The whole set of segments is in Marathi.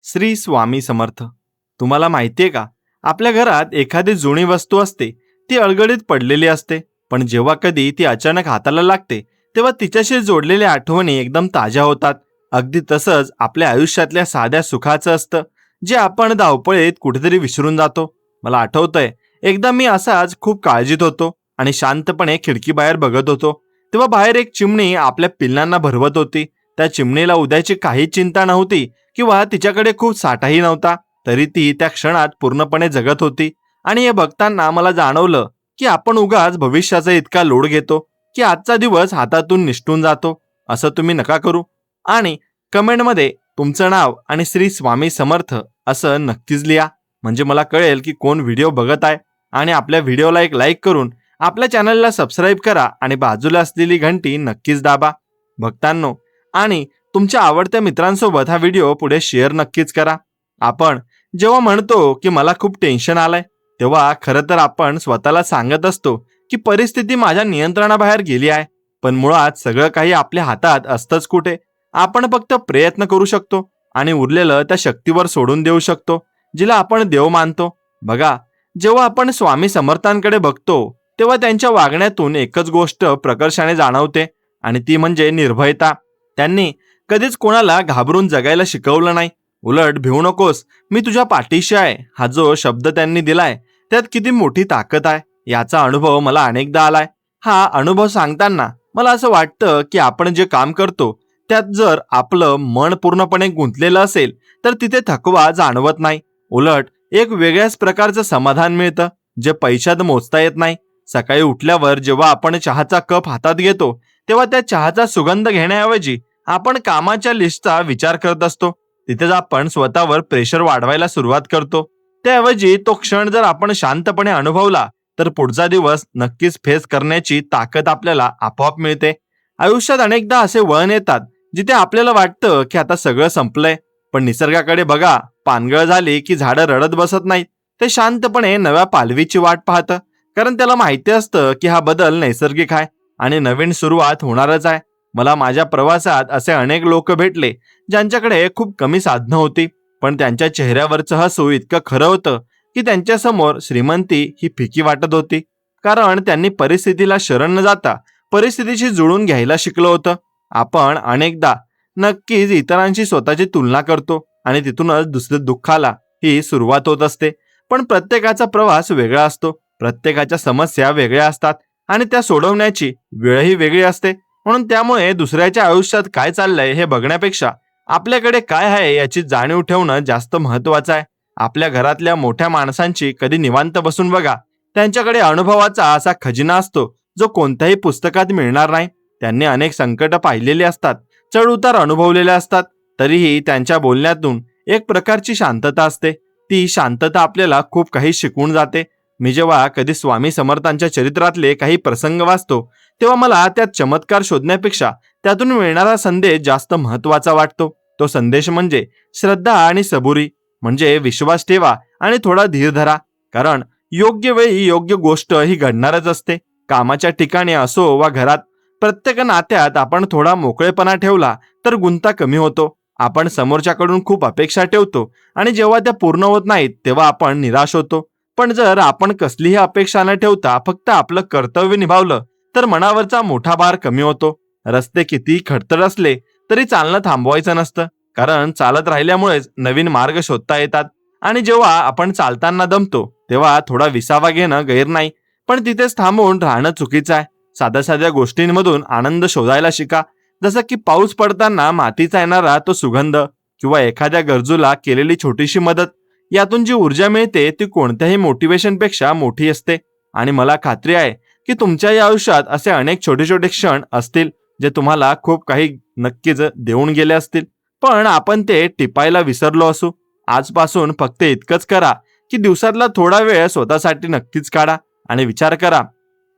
श्री स्वामी समर्थ. तुम्हाला माहितीये का, आपल्या घरात एखादी जुनी वस्तू असते, ती अडगडीत पडलेली असते, पण जेव्हा कधी ती अचानक हाताला लागते तेव्हा तिच्याशी जोडलेल्या आठवणी एकदम ताज्या होतात. अगदी तसंच आपल्या आयुष्यातल्या साध्या सुखाचं असतं, जे आपण धावपळीत कुठेतरी विसरून जातो. मला आठवतंय, एकदा मी असाच खूप काळजीत होतो आणि शांतपणे खिडकीबाहेर बघत होतो. तेव्हा बाहेर एक चिमणी आपल्या पिल्लांना भरवत होती. त्या चिमणीला उद्याची काहीच चिंता नव्हती किंवा तिच्याकडे खूप साठाही नव्हता, तरी ती त्या क्षणात पूर्णपणे जगत होती. आणि हे बघताना मला जाणवलं की आपण उगाच भविष्याचा इतका लोड घेतो की आजचा दिवस हातातून निसटून जातो. असं तुम्ही नका करू. आणि कमेंटमध्ये तुमचं नाव आणि श्री स्वामी समर्थ असं नक्कीच लिहा, म्हणजे मला कळेल की कोण व्हिडिओ बघत आहे. आणि आपल्या व्हिडिओला एक लाईक करून आपल्या चॅनलला सबस्क्राईब करा आणि बाजूला असलेली घंटी नक्कीच दाबा. भक्तांनो, आणि तुमच्या आवडत्या मित्रांसोबत हा व्हिडिओ पुढे शेअर नक्कीच करा. आपण जेव्हा म्हणतो की मला खूप टेन्शन आलंय, तेव्हा खरं तर आपण स्वतःला सांगत असतो की परिस्थिती माझ्या नियंत्रणाबाहेर गेली आहे. पण मुळात सगळं काही आपल्या हातात असतंच कुठे. आपण फक्त प्रयत्न करू शकतो आणि उरलेलं त्या शक्तीवर सोडून देऊ शकतो, जिला आपण देव मानतो. बघा, जेव्हा आपण स्वामी समर्थांकडे बघतो तेव्हा त्यांच्या वागण्यातून एकच गोष्ट प्रकर्षाने जाणवते, आणि ती म्हणजे निर्भयता. त्यांनी कधीच कोणाला घाबरून जगायला शिकवलं नाही. उलट भिवू नकोस, मी तुझ्या पाठीशी आहे, हा जो शब्द त्यांनी दिलाय, त्यात किती मोठी ताकद आहे याचा अनुभव मला अनेकदा आलाय. हा अनुभव सांगताना मला असं वाटतं की आपण जे काम करतो त्यात जर आपलं मन पूर्णपणे गुंतलेलं असेल तर तिथे थकवा जाणवत नाही. उलट एक वेगळ्याच प्रकारचं समाधान मिळतं, जे पैशात मोजता येत नाही. सकाळी उठल्यावर जेव्हा आपण चहाचा कप हातात घेतो तेव्हा त्या चहाचा सुगंध घेण्याऐवजी आपण कामाच्या लिस्टचा विचार करत असतो. तिथेच आपण स्वतःवर प्रेशर वाढवायला सुरुवात करतो. त्याऐवजी तो क्षण जर आपण शांतपणे अनुभवला तर पुढचा दिवस नक्कीच फेस करण्याची ताकद आपल्याला आपोआप मिळते. आयुष्यात अनेकदा असे वळण येतात जिथे आपल्याला वाटतं की आता सगळं संपलंय, पण निसर्गाकडे बघा, पानगळ झाली की झाडं रडत बसत नाहीत. ते शांतपणे नव्या पालवीची वाट पाहतं, कारण त्याला माहिती असतं की हा बदल नैसर्गिक आहे आणि नवीन सुरुवात होणारच आहे. मला माझ्या प्रवासात असे अनेक लोक भेटले ज्यांच्याकडे खूप कमी साधनं होती, पण त्यांच्या चेहऱ्यावरचं हसू इतकं खरं होतं की त्यांच्यासमोर श्रीमंती ही फिकी वाटत होती. कारण त्यांनी परिस्थितीला शरण न जाता परिस्थितीशी जुळून घ्यायला शिकलं होतं. आपण अनेकदा नक्कीच इतरांशी स्वतःची तुलना करतो आणि तिथूनच दुसऱ्या दुःखाला ही सुरुवात होत असते. पण प्रत्येकाचा प्रवास वेगळा असतो, प्रत्येकाच्या समस्या वेगळ्या असतात आणि त्या सोडवण्याची वेळही वेगळी असते. म्हणून त्यामुळे दुसऱ्याच्या आयुष्यात काय चाललंय हे बघण्यापेक्षा आपल्याकडे काय आहे याची जाणीव ठेवणं जास्त महत्वाचं आहे. आपल्या घरातल्या मोठ्या माणसांची कधी निवांत बसून बघा, त्यांच्याकडे अनुभवाचा असा खजिना असतो जो कोणत्याही पुस्तकात मिळणार नाही. त्यांनी अनेक संकट पाहिलेली असतात, चढ उतार अनुभवलेले असतात, तरीही त्यांच्या बोलण्यातून एक प्रकारची शांतता असते. ती शांतता आपल्याला खूप काही शिकवून जाते. मी जेव्हा कधी स्वामी समर्थांच्या चरित्रातले काही प्रसंग वाचतो तेव्हा मला त्यात चमत्कार शोधण्यापेक्षा त्यातून मिळणारा संदेश जास्त महत्वाचा वाटतो. तो संदेश म्हणजे श्रद्धा आणि सबुरी, म्हणजे विश्वास ठेवा आणि थोडा धीर धरा, कारण योग्य वेळी योग्य गोष्ट ही घडणारच असते. कामाच्या ठिकाणी असो वा घरात, प्रत्येक नात्यात आपण थोडा मोकळेपणा ठेवला तर गुंता कमी होतो. आपण समोरच्याकडून खूप अपेक्षा ठेवतो आणि जेव्हा त्या पूर्ण होत नाहीत तेव्हा आपण निराश होतो. पण जर आपण कसलीही अपेक्षा न ठेवता फक्त आपलं कर्तव्य निभावलं तर मनावरचा मोठा भार कमी होतो. रस्ते किती खडतर असले तरी चालणं थांबवायचं नसतं, कारण चालत राहिल्यामुळेच नवीन मार्ग शोधता येतात. आणि जेव्हा आपण चालताना दमतो तेव्हा थोडा विसावा घेणं गैर नाही, पण तिथेच थांबून राहणं चुकीचं आहे. साध्या साध्या गोष्टींमधून आनंद शोधायला शिका, जसं की पाऊस पडताना मातीचा येणारा तो सुगंध किंवा एखाद्या गरजूला केलेली छोटीशी मदत. यातून जी ऊर्जा मिळते ती कोणत्याही मोटिवेशनपेक्षा मोठी असते. आणि मला खात्री आहे की तुमच्याही आयुष्यात असे अनेक छोटे छोटे क्षण असतील जे तुम्हाला खूप काही नक्कीच देऊन गेले असतील, पण आपण ते टिपायला विसरलो असू. आजपासून फक्त इतकंच करा की दिवसातला थोडा वेळ स्वतःसाठी नक्कीच काढा आणि विचार करा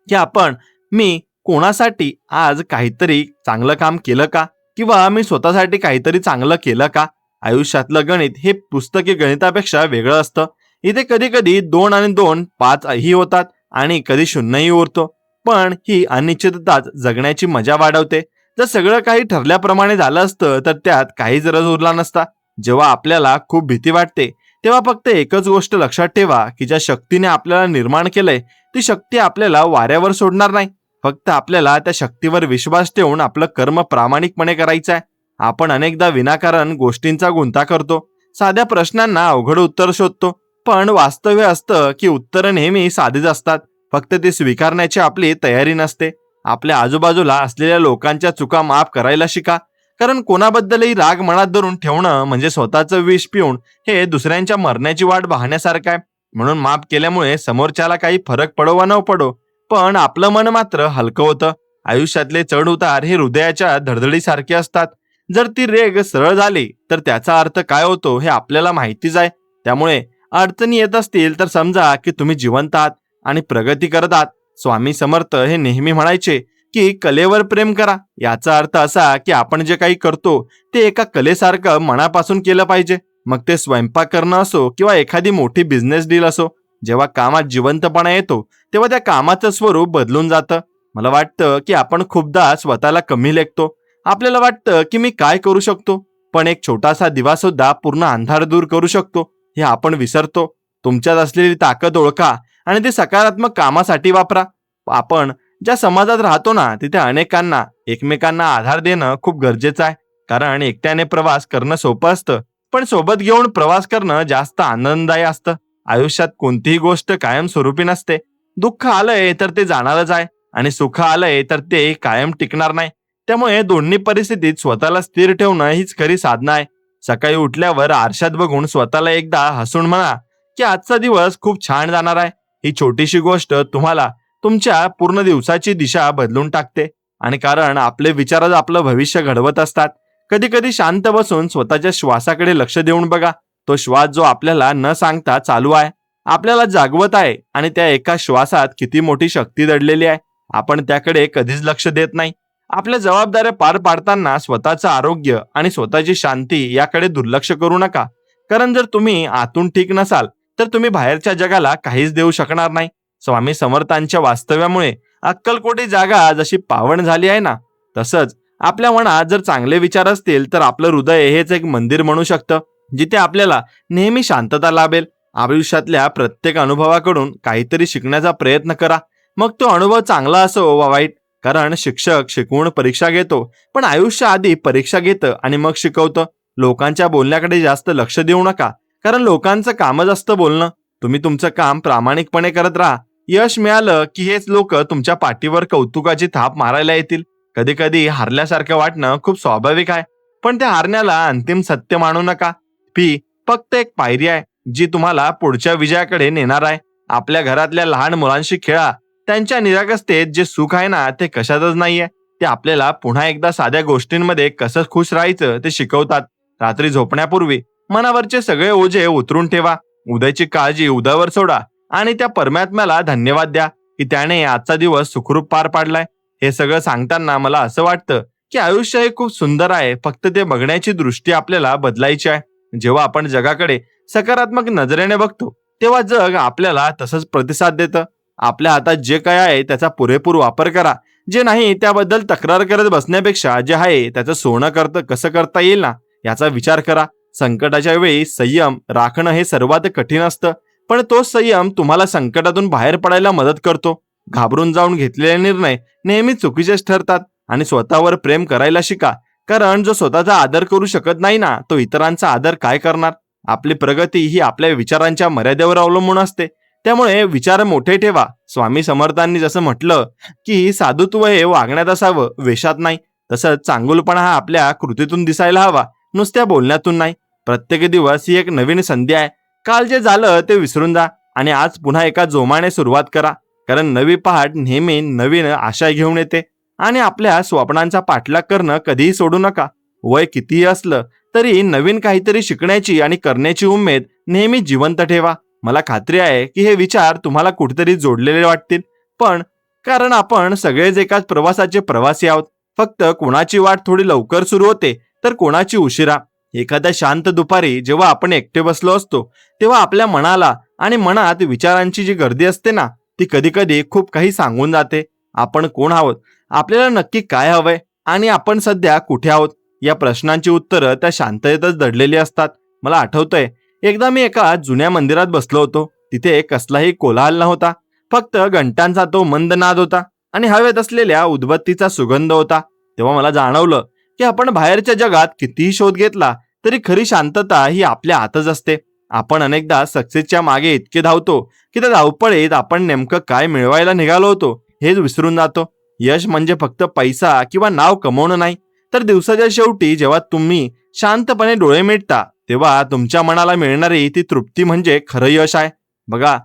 की मी कोणासाठी आज काहीतरी चांगलं काम केलं का, किंवा मी स्वतःसाठी काहीतरी चांगलं केलं का. आयुष्यातलं गणित हे पुस्तकी गणितापेक्षा वेगळं असतं. इथे कधी कधी 2 आणि 2 5 ही होतात आणि कधी 0ही उरतो, पण ही अनिश्चितताच जगण्याची मजा वाढवते. जर सगळं काही ठरल्याप्रमाणे झालं असतं तर त्यात काहीच रस उरला नसता. जेव्हा आपल्याला खूप भीती वाटते तेव्हा फक्त एकच गोष्ट लक्षात ठेवा की ज्या शक्तीने आपल्याला निर्माण केलंय ती शक्ती आपल्याला वाऱ्यावर सोडणार नाही. फक्त आपल्याला त्या शक्तीवर विश्वास ठेवून आपलं कर्म प्रामाणिकपणे करायचं आहे. आपण अनेकदा विनाकारण गोष्टींचा गुंता करतो, साध्या प्रश्नांना अवघड उत्तर शोधतो, पण वास्तव्य असतं की उत्तरं नेहमी साधीच असतात. फक्त ते स्वीकारण्याची आपली तयारी नसते. आपल्या आजूबाजूला असलेल्या लोकांच्या चुका माफ करायला शिका, कारण कोणाबद्दलही राग मनात धरून ठेवणं म्हणजे स्वतःचं विष पिऊन हे दुसऱ्यांच्या मरण्याची वाट पाहण्यासारखं आहे. म्हणून माफ केल्यामुळे समोरच्याला काही फरक पडो वा न पडो, पण आपलं मन मात्र हलकं होतं. आयुष्यातले चढ उतार हे हृदयाच्या धडधडीसारखे असतात. जर ती रेग सरळ झाली तर त्याचा अर्थ काय होतो हे आपल्याला माहितीच आहे. त्यामुळे अडचणी येत असतील तर समजा की तुम्ही जिवंत आहात आणि प्रगती करत आहात. स्वामी समर्थ हे नेहमी म्हणायचे की कलेवर प्रेम करा. याचा अर्थ असा की आपण जे काही करतो ते एका कलेसारखं मनापासून केलं पाहिजे. मग ते स्वयंपाक करणं असो किंवा एखादी मोठी बिझनेस डील असो. जेव्हा कामात जिवंतपणा येतो तेव्हा त्या कामाचं स्वरूप बदलून जातं. मला वाटतं की आपण खूपदा स्वतःला कमी लेखतो. आपल्याला वाटतं की मी काय करू शकतो, पण एक छोटासा दिवा सुद्धा पूर्ण अंधार दूर करू शकतो हे आपण विसरतो. तुमच्यात असलेली ताकद ओळखा आणि ती सकारात्मक कामासाठी वापरा. आपण ज्या समाजात राहतो ना तिथे अनेकांना एकमेकांना आधार देणं खूप गरजेचं आहे. कारण एकट्याने प्रवास करणं सोपं असतं, पण सोबत घेऊन प्रवास करणं जास्त आनंददायी असतं. आयुष्यात कोणतीही गोष्ट कायमस्वरूपी नसते. दुःख आलंय तर ते जाणारच आहे आणि सुख आलंय तर ते कायम टिकणार नाही. त्यामुळे दोन्ही परिस्थितीत स्वतःला स्थिर ठेवणं हीच खरी साधना आहे. सकाळी उठल्यावर आरशात बघून स्वतःला एकदा हसून म्हणा की आजचा दिवस खूप छान जाणार आहे. ही छोटीशी गोष्ट तुम्हाला तुमच्या पूर्ण दिवसाची दिशा बदलून टाकते. आणि कारण आपले विचारच आपलं भविष्य घडवत असतात. कधी कधी शांत बसून स्वतःच्या श्वासाकडे लक्ष देऊन बघा. तो श्वास जो आपल्याला न सांगता चालू आहे, आपल्याला जागवत आहे आणि त्या एका श्वासात किती मोठी शक्ती दडलेली आहे. आपण त्याकडे कधीच लक्ष देत नाही. आपल्या जबाबदाऱ्या पार पाडताना स्वतःचं आरोग्य आणि स्वतःची शांती याकडे दुर्लक्ष करू नका. कारण जर तुम्ही आतून ठीक नसाल तर तुम्ही बाहेरच्या जगाला काहीच देऊ शकणार नाही. स्वामी समर्थांच्या वास्तव्यामुळे अक्कलकोटी जागा जशी पावन झाली आहे ना, तसंच आपल्या मनात जर चांगले विचार असतील तर आपलं हृदय हेच एक मंदिर म्हणू शकतं, जिथे आपल्याला नेहमी शांतता लाभेल. आयुष्यातल्या प्रत्येक अनुभवाकडून काहीतरी शिकण्याचा प्रयत्न करा. मग तो अनुभव चांगला असो वा वाईट. कारण शिक्षक शिकवून परीक्षा घेतो, पण आयुष्य आधी परीक्षा घेतं आणि मग शिकवतं. लोकांच्या बोलण्याकडे जास्त लक्ष देऊ नका, कारण लोकांचं कामच असतं बोलणं. तुम्ही तुमचं काम प्रामाणिकपणे करत राहा. यश मिळालं की हेच लोक तुमच्या पाठीवर कौतुकाची थाप मारायला येतील. कधी कधी हारल्यासारखं वाटणं खूप स्वाभाविक आहे, पण त्या हारण्याला अंतिम सत्य मानू नका. ही फक्त एक पायरी आहे जी तुम्हाला पुढच्या विजयाकडे नेणार आहे. आपल्या घरातल्या लहान मुलांशी खेळा. त्यांच्या निरागसतेत जे सुख आहे ना ते कशातच नाहीये. ते आपल्याला पुन्हा एकदा साध्या गोष्टींमध्ये कसं खुश राहायचं ते शिकवतात. रात्री झोपण्यापूर्वी मनावरचे सगळे ओझे उतरून ठेवा. उद्याची काळजी उद्यावर सोडा आणि त्या परमात्म्याला धन्यवाद द्या की त्याने आजचा दिवस सुखरूप पार पाडलाय. हे सगळं सांगताना मला असं वाटतं की आयुष्य हे खूप सुंदर आहे, फक्त ते बघण्याची दृष्टी आपल्याला बदलायची आहे. जेव्हा आपण जगाकडे सकारात्मक नजरेने बघतो तेव्हा जग आपल्याला तसंच प्रतिसाद देतं. आपल्या हातात जे काय आहे त्याचा पुरेपूर वापर करा. जे नाही त्याबद्दल तक्रार करत बसण्यापेक्षा जे आहे त्याचं सोनं कसं करता येईल ना याचा विचार करा. संकटाच्या वेळी संयम राखणं हे सर्वात कठीण असतं, पण तोच संयम तुम्हाला संकटातून बाहेर पडायला मदत करतो. घाबरून जाऊन घेतलेले निर्णय नेहमी चुकीचेच ठरतात. आणि स्वतःवर प्रेम करायला शिका, कारण जो स्वतःचा आदर करू शकत नाही ना तो इतरांचा आदर काय करणार. आपली प्रगती ही आपल्या विचारांच्या मर्यादेवर अवलंबून असते. त्यामुळे विचार मोठे ठेवा. स्वामी समर्थांनी जसं म्हटलं की साधुत्व हे वागण्यात असावं, वेशात नाही. तसंच चांगुलपणा हा आपल्या कृतीतून दिसायला हवा, नुसत्या बोलण्यातून नाही. प्रत्येक दिवस ही एक नवीन संधी आहे. काल जे झालं ते विसरून जा आणि आज पुन्हा एका जोमाने सुरुवात करा. कारण नवी पहाट नेहमी नवीन आशा घेऊन येते. आणि आपल्या स्वप्नांचा पाठलाग करणं कधीही सोडू नका. वय कितीही असलं तरी नवीन काहीतरी शिकण्याची आणि करण्याची उमेद नेहमी जिवंत ठेवा. मला खात्री आहे की हे विचार तुम्हाला कुठेतरी जोडलेले वाटतील. पण कारण आपण सगळेच एकाच प्रवासाचे प्रवासी आहोत. फक्त कोणाची वाट थोडी लवकर सुरू होते तर कोणाची उशिरा. एखाद्या शांत दुपारी जेव्हा आपण एकटे बसलो असतो तेव्हा आपल्या मनाला आणि मनात विचारांची जी गर्दी असते ना ती कधी कधी खूप काही सांगून जाते. आपण कोण आहोत, आपल्याला नक्की काय हवंय आणि आपण सध्या कुठे आहोत. या प्रश्नांची उत्तरं त्या शांततेतच दडलेली असतात. मला आठवतंय, एकदा मी एका जुन्या मंदिरात बसलो होतो. तिथे कसलाही कोलाहल नव्हता, फक्त घंटांचा तो मंद नाद होता आणि हवेत असलेल्या उदबत्तीचा सुगंध होता. तेव्हा मला जाणवलं की आपण बाहेरच्या जगात कितीही शोध घेतला तरी खरी शांतता ही आपल्या हातच असते. आपण अनेकदा सक्सेसच्या मागे इतके धावतो की त्या धावपळीत आपण नेमकं काय मिळवायला निघालो होतो हेच विसरून जातो. यश म्हणजे फक्त पैसा किंवा नाव कमवणं नाही, तर दिवसाच्या शेवटी जेव्हा तुम्ही शांतपणे डोळे मिटता तेव्हा तुमच्या मनाला मिळणारी ती तृप्ती म्हणजे खरं यश आहे. बघा,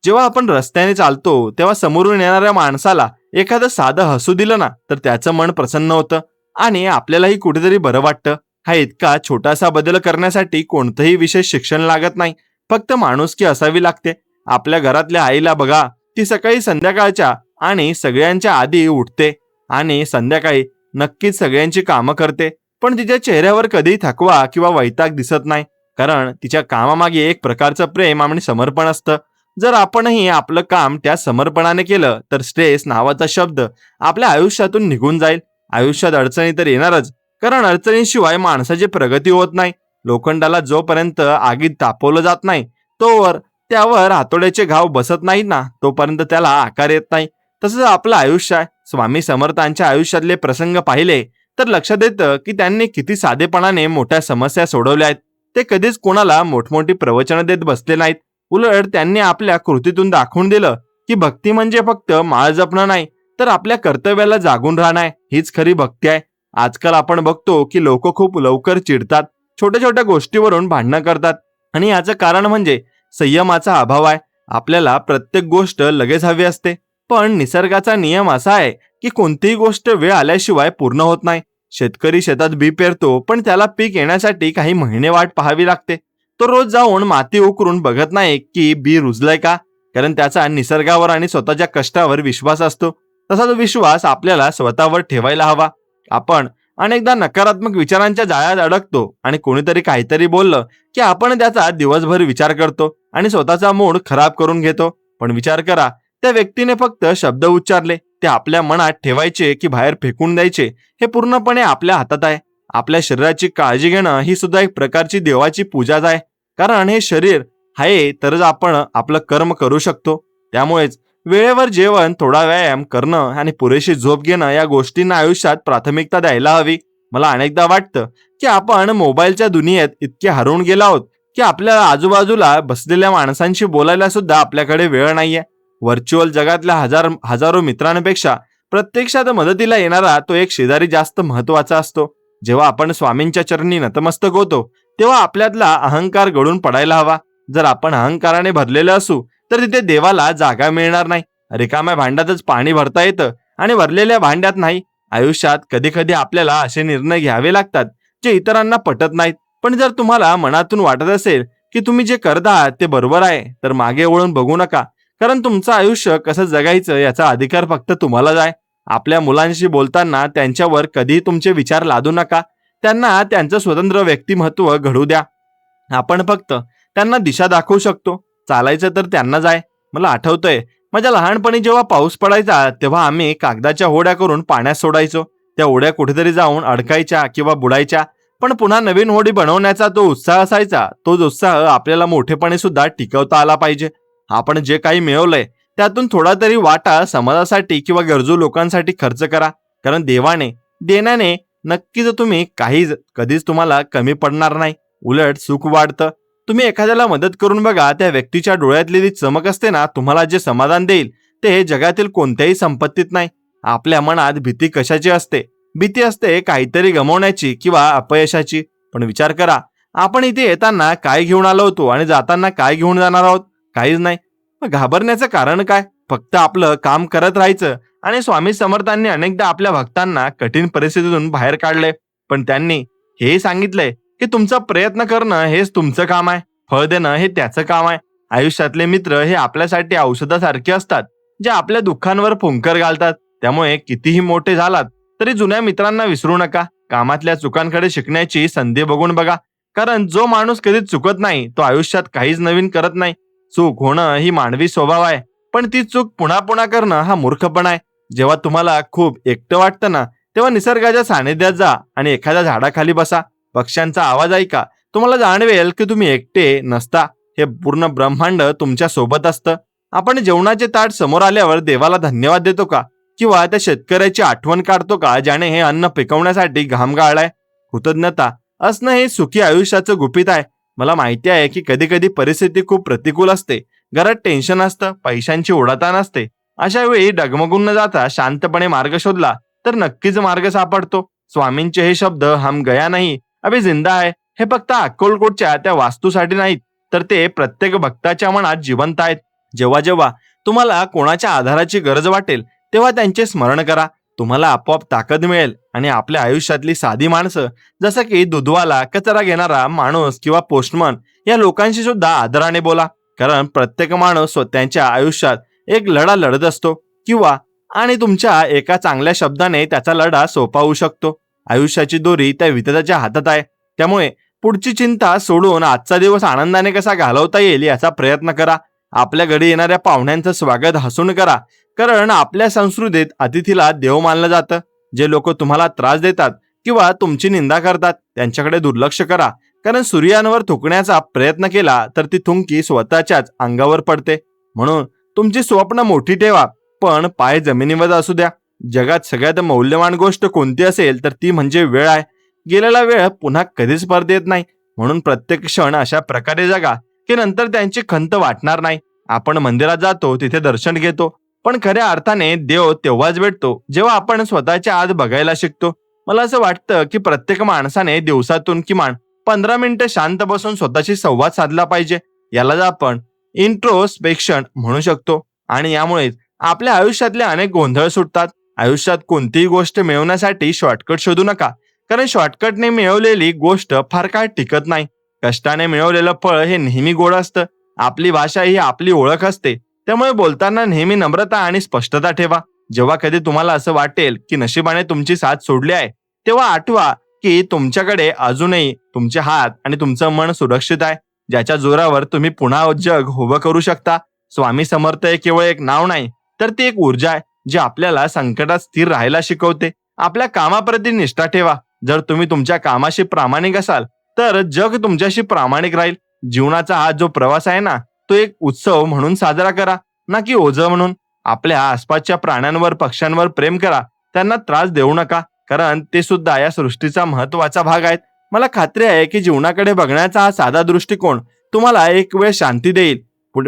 जेव्हा आपण रस्त्याने चालतो तेव्हा समोरून येणाऱ्या माणसाला एखादं साधं हसू दिलं ना तर त्याचं मन प्रसन्न होतं आणि आपल्यालाही कुठेतरी बरं वाटतं. हा इतका छोटासा बदल करण्यासाठी कोणतंही विशेष शिक्षण लागत नाही, फक्त माणुसकी असावी लागते. आपल्या घरातल्या आईला बघा, ती सकाळी संध्याकाळच्या आणि सगळ्यांच्या आधी उठते आणि संध्याकाळी नक्कीच सगळ्यांची कामं करते, पण तिच्या चेहऱ्यावर कधी थकवा किंवा वैताग दिसत नाही, कारण तिच्या कामामागे एक प्रकारचं प्रेम आणि समर्पण असतं. जर आपणही आपलं काम त्या समर्पणाने केलं तर स्ट्रेस नावाचा शब्द आपल्या आयुष्यातून निघून जाईल. आयुष्यात अडचणी तर येणारच, कारण अडचणीशिवाय माणसाची प्रगती होत नाही. लोखंडाला जोपर्यंत आगीत तापवलं जात नाही तोवर त्यावर हातोड्याचे घाव बसत नाहीत ना, तोपर्यंत त्याला आकार येत नाही. तसंच आपलं आयुष्य आहे. स्वामी समर्थांच्या आयुष्यातले प्रसंग पाहिले तर लक्षात येतं की त्यांनी किती साधेपणाने मोठ्या समस्या सोडवल्या आहेत. ते कधीच कोणाला मोठमोठी प्रवचनं देत बसले नाहीत. उलट त्यांनी आपल्या कृतीतून दाखवून दिलं की भक्ती म्हणजे फक्त माळ जपणं नाही, तर आपल्या कर्तव्याला जागून राहणं आहे. हीच खरी भक्ती आहे. आजकाल आपण बघतो की लोक खूप लवकर चिडतात, छोट्या छोट्या गोष्टीवरून भांडणं करतात आणि याचं कारण म्हणजे संयमाचा अभाव आहे. आपल्याला प्रत्येक गोष्ट लगेच हवी असते, पण निसर्गाचा नियम असा आहे की कोणतीही गोष्ट वेळ आल्याशिवाय पूर्ण होत नाही. शेतकरी शेतात बी पेरतो, पण त्याला पीक येण्यासाठी काही महिने वाट पाहावी लागते. तो रोज जाऊन माती उकरून बघत नाही की बी रुजलंय का, कारण त्याचा निसर्गावर आणि स्वतःच्या कष्टावर विश्वास असतो. तसाच विश्वास आपल्याला स्वतःवर ठेवायला हवा. आपण अनेकदा नकारात्मक विचारांच्या जाळ्यात अडकतो आणि कोणीतरी काहीतरी बोललं की आपण त्याचा दिवसभर विचार करतो आणि स्वतःचा मूड खराब करून घेतो. पण विचार करा, त्या व्यक्तीने फक्त शब्द उच्चारले, ते आपल्या मनात ठेवायचे की बाहेर फेकून द्यायचे हे पूर्णपणे आपल्या हातात आहे. आपल्या शरीराची काळजी घेणं ही सुद्धा एक प्रकारची देवाची पूजाच आहे, कारण हे शरीर आहे तरच आपण आपलं कर्म करू शकतो. त्यामुळेच वेळेवर जेवण, थोडा व्यायाम करणं आणि पुरेशी झोप घेणं या गोष्टींना आयुष्यात प्राथमिकता द्यायला हवी. मला अनेकदा वाटतं की आपण मोबाईलच्या दुनियेत इतके हरवून गेलो आहोत की आपल्या आजूबाजूला बसलेल्या माणसांशी बोलायला सुद्धा आपल्याकडे वेळ नाहीये. व्हर्च्युअल जगातल्या हजारो मित्रांपेक्षा प्रत्यक्षात मदतीला येणारा तो एक शेजारी जास्त महत्वाचा असतो. जेव्हा आपण स्वामींच्या चरणी नतमस्तक होतो तेव्हा आपल्यातला अहंकार गळून पडायला हवा. जर आपण अहंकाराने भरलेलं असू तर तिथे देवाला जागा मिळणार नाही. रिकाम्या भांड्यातच पाणी भरता येतं आणि भरलेल्या भांड्यात नाही. आयुष्यात कधी कधी आपल्याला असे निर्णय घ्यावे लागतात जे इतरांना पटत नाहीत, पण जर तुम्हाला मनातून वाटत असेल की तुम्ही जे करत आहात ते बरोबर आहे तर मागे वळून बघू नका, कारण तुमचं आयुष्य कसं जगायचं याचा अधिकार फक्त तुम्हालाच आहे. आपल्या मुलांशी बोलताना त्यांच्यावर कधी तुमचे विचार लादू नका. त्यांना त्यांचं स्वतंत्र व्यक्तिमत्व घडू द्या. आपण फक्त त्यांना दिशा दाखवू शकतो. चालायचं तर त्यांनाच आहे. मला आठवतंय, माझ्या लहानपणी जेव्हा पाऊस पडायचा तेव्हा आम्ही कागदाच्या होड्या करून पाण्यात सोडायचो. त्या होड्या कुठेतरी जाऊन अडकायच्या किंवा बुडायच्या, पण पुन्हा नवीन होडी बनवण्याचा तो उत्साह असायचा. तोच उत्साह आपल्याला मोठेपणी सुद्धा टिकवता आला पाहिजे. आपण जे काही मिळवलंय त्यातून थोडा तरी वाटा समाजासाठी किंवा गरजू लोकांसाठी खर्च करा, कारण देण्याने नक्कीच तुम्ही कधीच तुम्हाला कमी पडणार नाही, उलट सुख वाढतं. तुम्ही एखाद्याला मदत करून बघा, त्या व्यक्तीच्या डोळ्यातली ती चमक असते ना, तुम्हाला जे समाधान देईल ते जगातील कोणत्याही संपत्तीत नाही. आपल्या मनात भीती कशाची असते? भीती असते काहीतरी गमावण्याची किंवा अपयशाची. पण विचार करा, आपण इथे येताना काय घेऊन आलो होतो आणि जाताना काय घेऊन जाणार आहोत? काहीच नाही. मग घाबरण्याचं कारण काय? फक्त आपलं काम करत राहायचं. आणि स्वामी समर्थांनी अनेकदा आपल्या भक्तांना कठीण परिस्थितीतून बाहेर काढले, पण त्यांनी हे सांगितलंय की तुमचा प्रयत्न करणं हेच तुमचं काम आहे, फळ देणं हे त्याचं काम आहे. आयुष्यातले मित्र हे आपल्यासाठी औषधासारखे असतात, जे आपल्या दुःखांवर फुंकर घालतात. त्यामुळे कितीही मोठे झालात तरी जुन्या मित्रांना विसरू नका. कामातल्या चुकांकडे शिकण्याची संधी बघून बघा, कारण जो माणूस कधीच चुकत नाही तो आयुष्यात काहीच नवीन करत नाही. चूक होणं ही मानवी स्वभाव आहे, पण ती चूक पुन्हा पुन्हा करणं हा मूर्खपणा आहे. जेव्हा तुम्हाला खूप एकटं वाटतं ना, तेव्हा निसर्गाच्या सानिध्यात जा आणि एखाद्या झाडाखाली बसा. पक्ष्यांचा आवाज ऐका. तुम्हाला जाणवेल की तुम्ही एकटे नसता. हे पूर्ण ब्रह्मांड तुमच्या सोबत असतं. आपण जेवणाचे ताट समोर आल्यावर देवाला धन्यवाद देतो का? किंवा त्या शेतकऱ्याची आठवण काढतो का ज्याने हे अन्न पिकवण्यासाठी घाम गाळलाय? कृतज्ञता असणं हे सुखी आयुष्याचं गुपित आहे. मला माहिती आहे की कधी कधी परिस्थिती खूप प्रतिकूल असते. घरात टेन्शन असतं, पैशांची ओढाताण असते. अशा वेळी डगमगून न जाता शांतपणे मार्ग शोधला तर नक्कीच मार्ग सापडतो. स्वामींचे हे शब्द हम गया नाही अभि जिंदा आहे हे फक्त अक्कलकोटच्या त्या वास्तूसाठी नाहीत, तर ते प्रत्येक भक्ताच्या मनात जिवंत आहेत. जेव्हा जेव्हा तुम्हाला कोणाच्या आधाराची गरज वाटेल तेव्हा त्यांचे स्मरण करा. तुम्हाला आपोआप ताकद मिळेल आणि आपल्या आयुष्यातली साधी माणसं, जसं की दूधवाला, कचरा घेणारा माणूस किंवा पोस्टमन, या लोकांशी सुद्धा आदराने बोला. कारण प्रत्येक माणूस स्वतःच्या आयुष्यात एक लढा लढत असतो किंवा आणि तुमच्या एका चांगल्या शब्दाने त्याचा लढा सोपा होऊ शकतो. आयुष्याची दोरी त्या विधात्याच्या हातात आहे. त्यामुळे पुढची चिंता सोडून आजचा दिवस आनंदाने कसा घालवता येईल याचा प्रयत्न करा. आपल्या घरी येणाऱ्या पाहुण्यांचं स्वागत हसून करा. कारण आपल्या संस्कृतीत अतिथीला देव मानलं जातं. जे लोक तुम्हाला त्रास देतात किंवा तुमची निंदा करतात त्यांच्याकडे दुर्लक्ष करा. कारण सूर्यावर थुंकण्याचा प्रयत्न केला तर ती थुंकी स्वतःच्याच अंगावर पडते. म्हणून तुमची स्वप्न मोठी ठेवा, पण पाय जमिनीवर असू द्या. जगात सगळ्यात मौल्यवान गोष्ट कोणती असेल तर ती म्हणजे वेळ आहे. गेलेला वेळ पुन्हा कधीच परत येत नाही. म्हणून प्रत्येक क्षण अशा प्रकारे जगा की नंतर त्यांची खंत वाटणार नाही. आपण मंदिरात जातो, तिथे दर्शन घेतो, पण खऱ्या अर्थाने देव तेव्हाच भेटतो जेव्हा आपण स्वतःच्या आत बघायला शिकतो. मला असं वाटतं की प्रत्येक माणसाने दिवसातून किमान 15 मिनिटं शांत बसून स्वतःशी संवाद साधला पाहिजे. यालाच आपण इंट्रोस्पेक्शन म्हणू शकतो. आणि यामुळेच आपल्या आयुष्यातले अनेक गोंधळ सुटतात. आयुष्यात कोणतीही गोष्ट मिळवण्यासाठी शॉर्टकट शोधू नका. कारण शॉर्टकटने मिळवलेली गोष्ट फार काळ टिकत नाही. कष्टाने मिळवलेलं फळ हे नेहमी गोड असतं. आपली भाषा ही आपली ओळख असते. त्यामुळे बोलताना नेहमी नम्रता आणि स्पष्टता ठेवा. जेव्हा कधी तुम्हाला असं वाटेल की नशिबाने तुमची साथ सोडली आहे, तेव्हा आठवा की तुमच्याकडे अजूनही तुमचे हात आणि तुमचं मन सुरक्षित आहे, ज्याच्या जोरावर तुम्ही पुन्हा जग उभं करू शकता. स्वामी समर्थ हे केवळ एक नाव नाही, तर ती एक ऊर्जा आहे जी आपल्याला संकटात स्थिर राहायला शिकवते. आपल्या कामाप्रती निष्ठा ठेवा. जर तुम्ही तुमच्या कामाशी प्रामाणिक असाल तर जग तुमच्याशी प्रामाणिक राहील. जीवनाचा हा जो प्रवास आहे ना, तो एक उत्सव म्हणून साजरा करा, ना की ओझं म्हणून. आपल्या आसपासच्या प्राण्यांवर, पक्ष्यांवर प्रेम करा. त्यांना त्रास देऊ नका, कारण ते सुद्धा या सृष्टीचा महत्वाचा भाग आहेत. मला खात्री आहे की जीवनाकडे बघण्याचा हा साधा दृष्टिकोन तुम्हाला एक वेळ शांती देईल.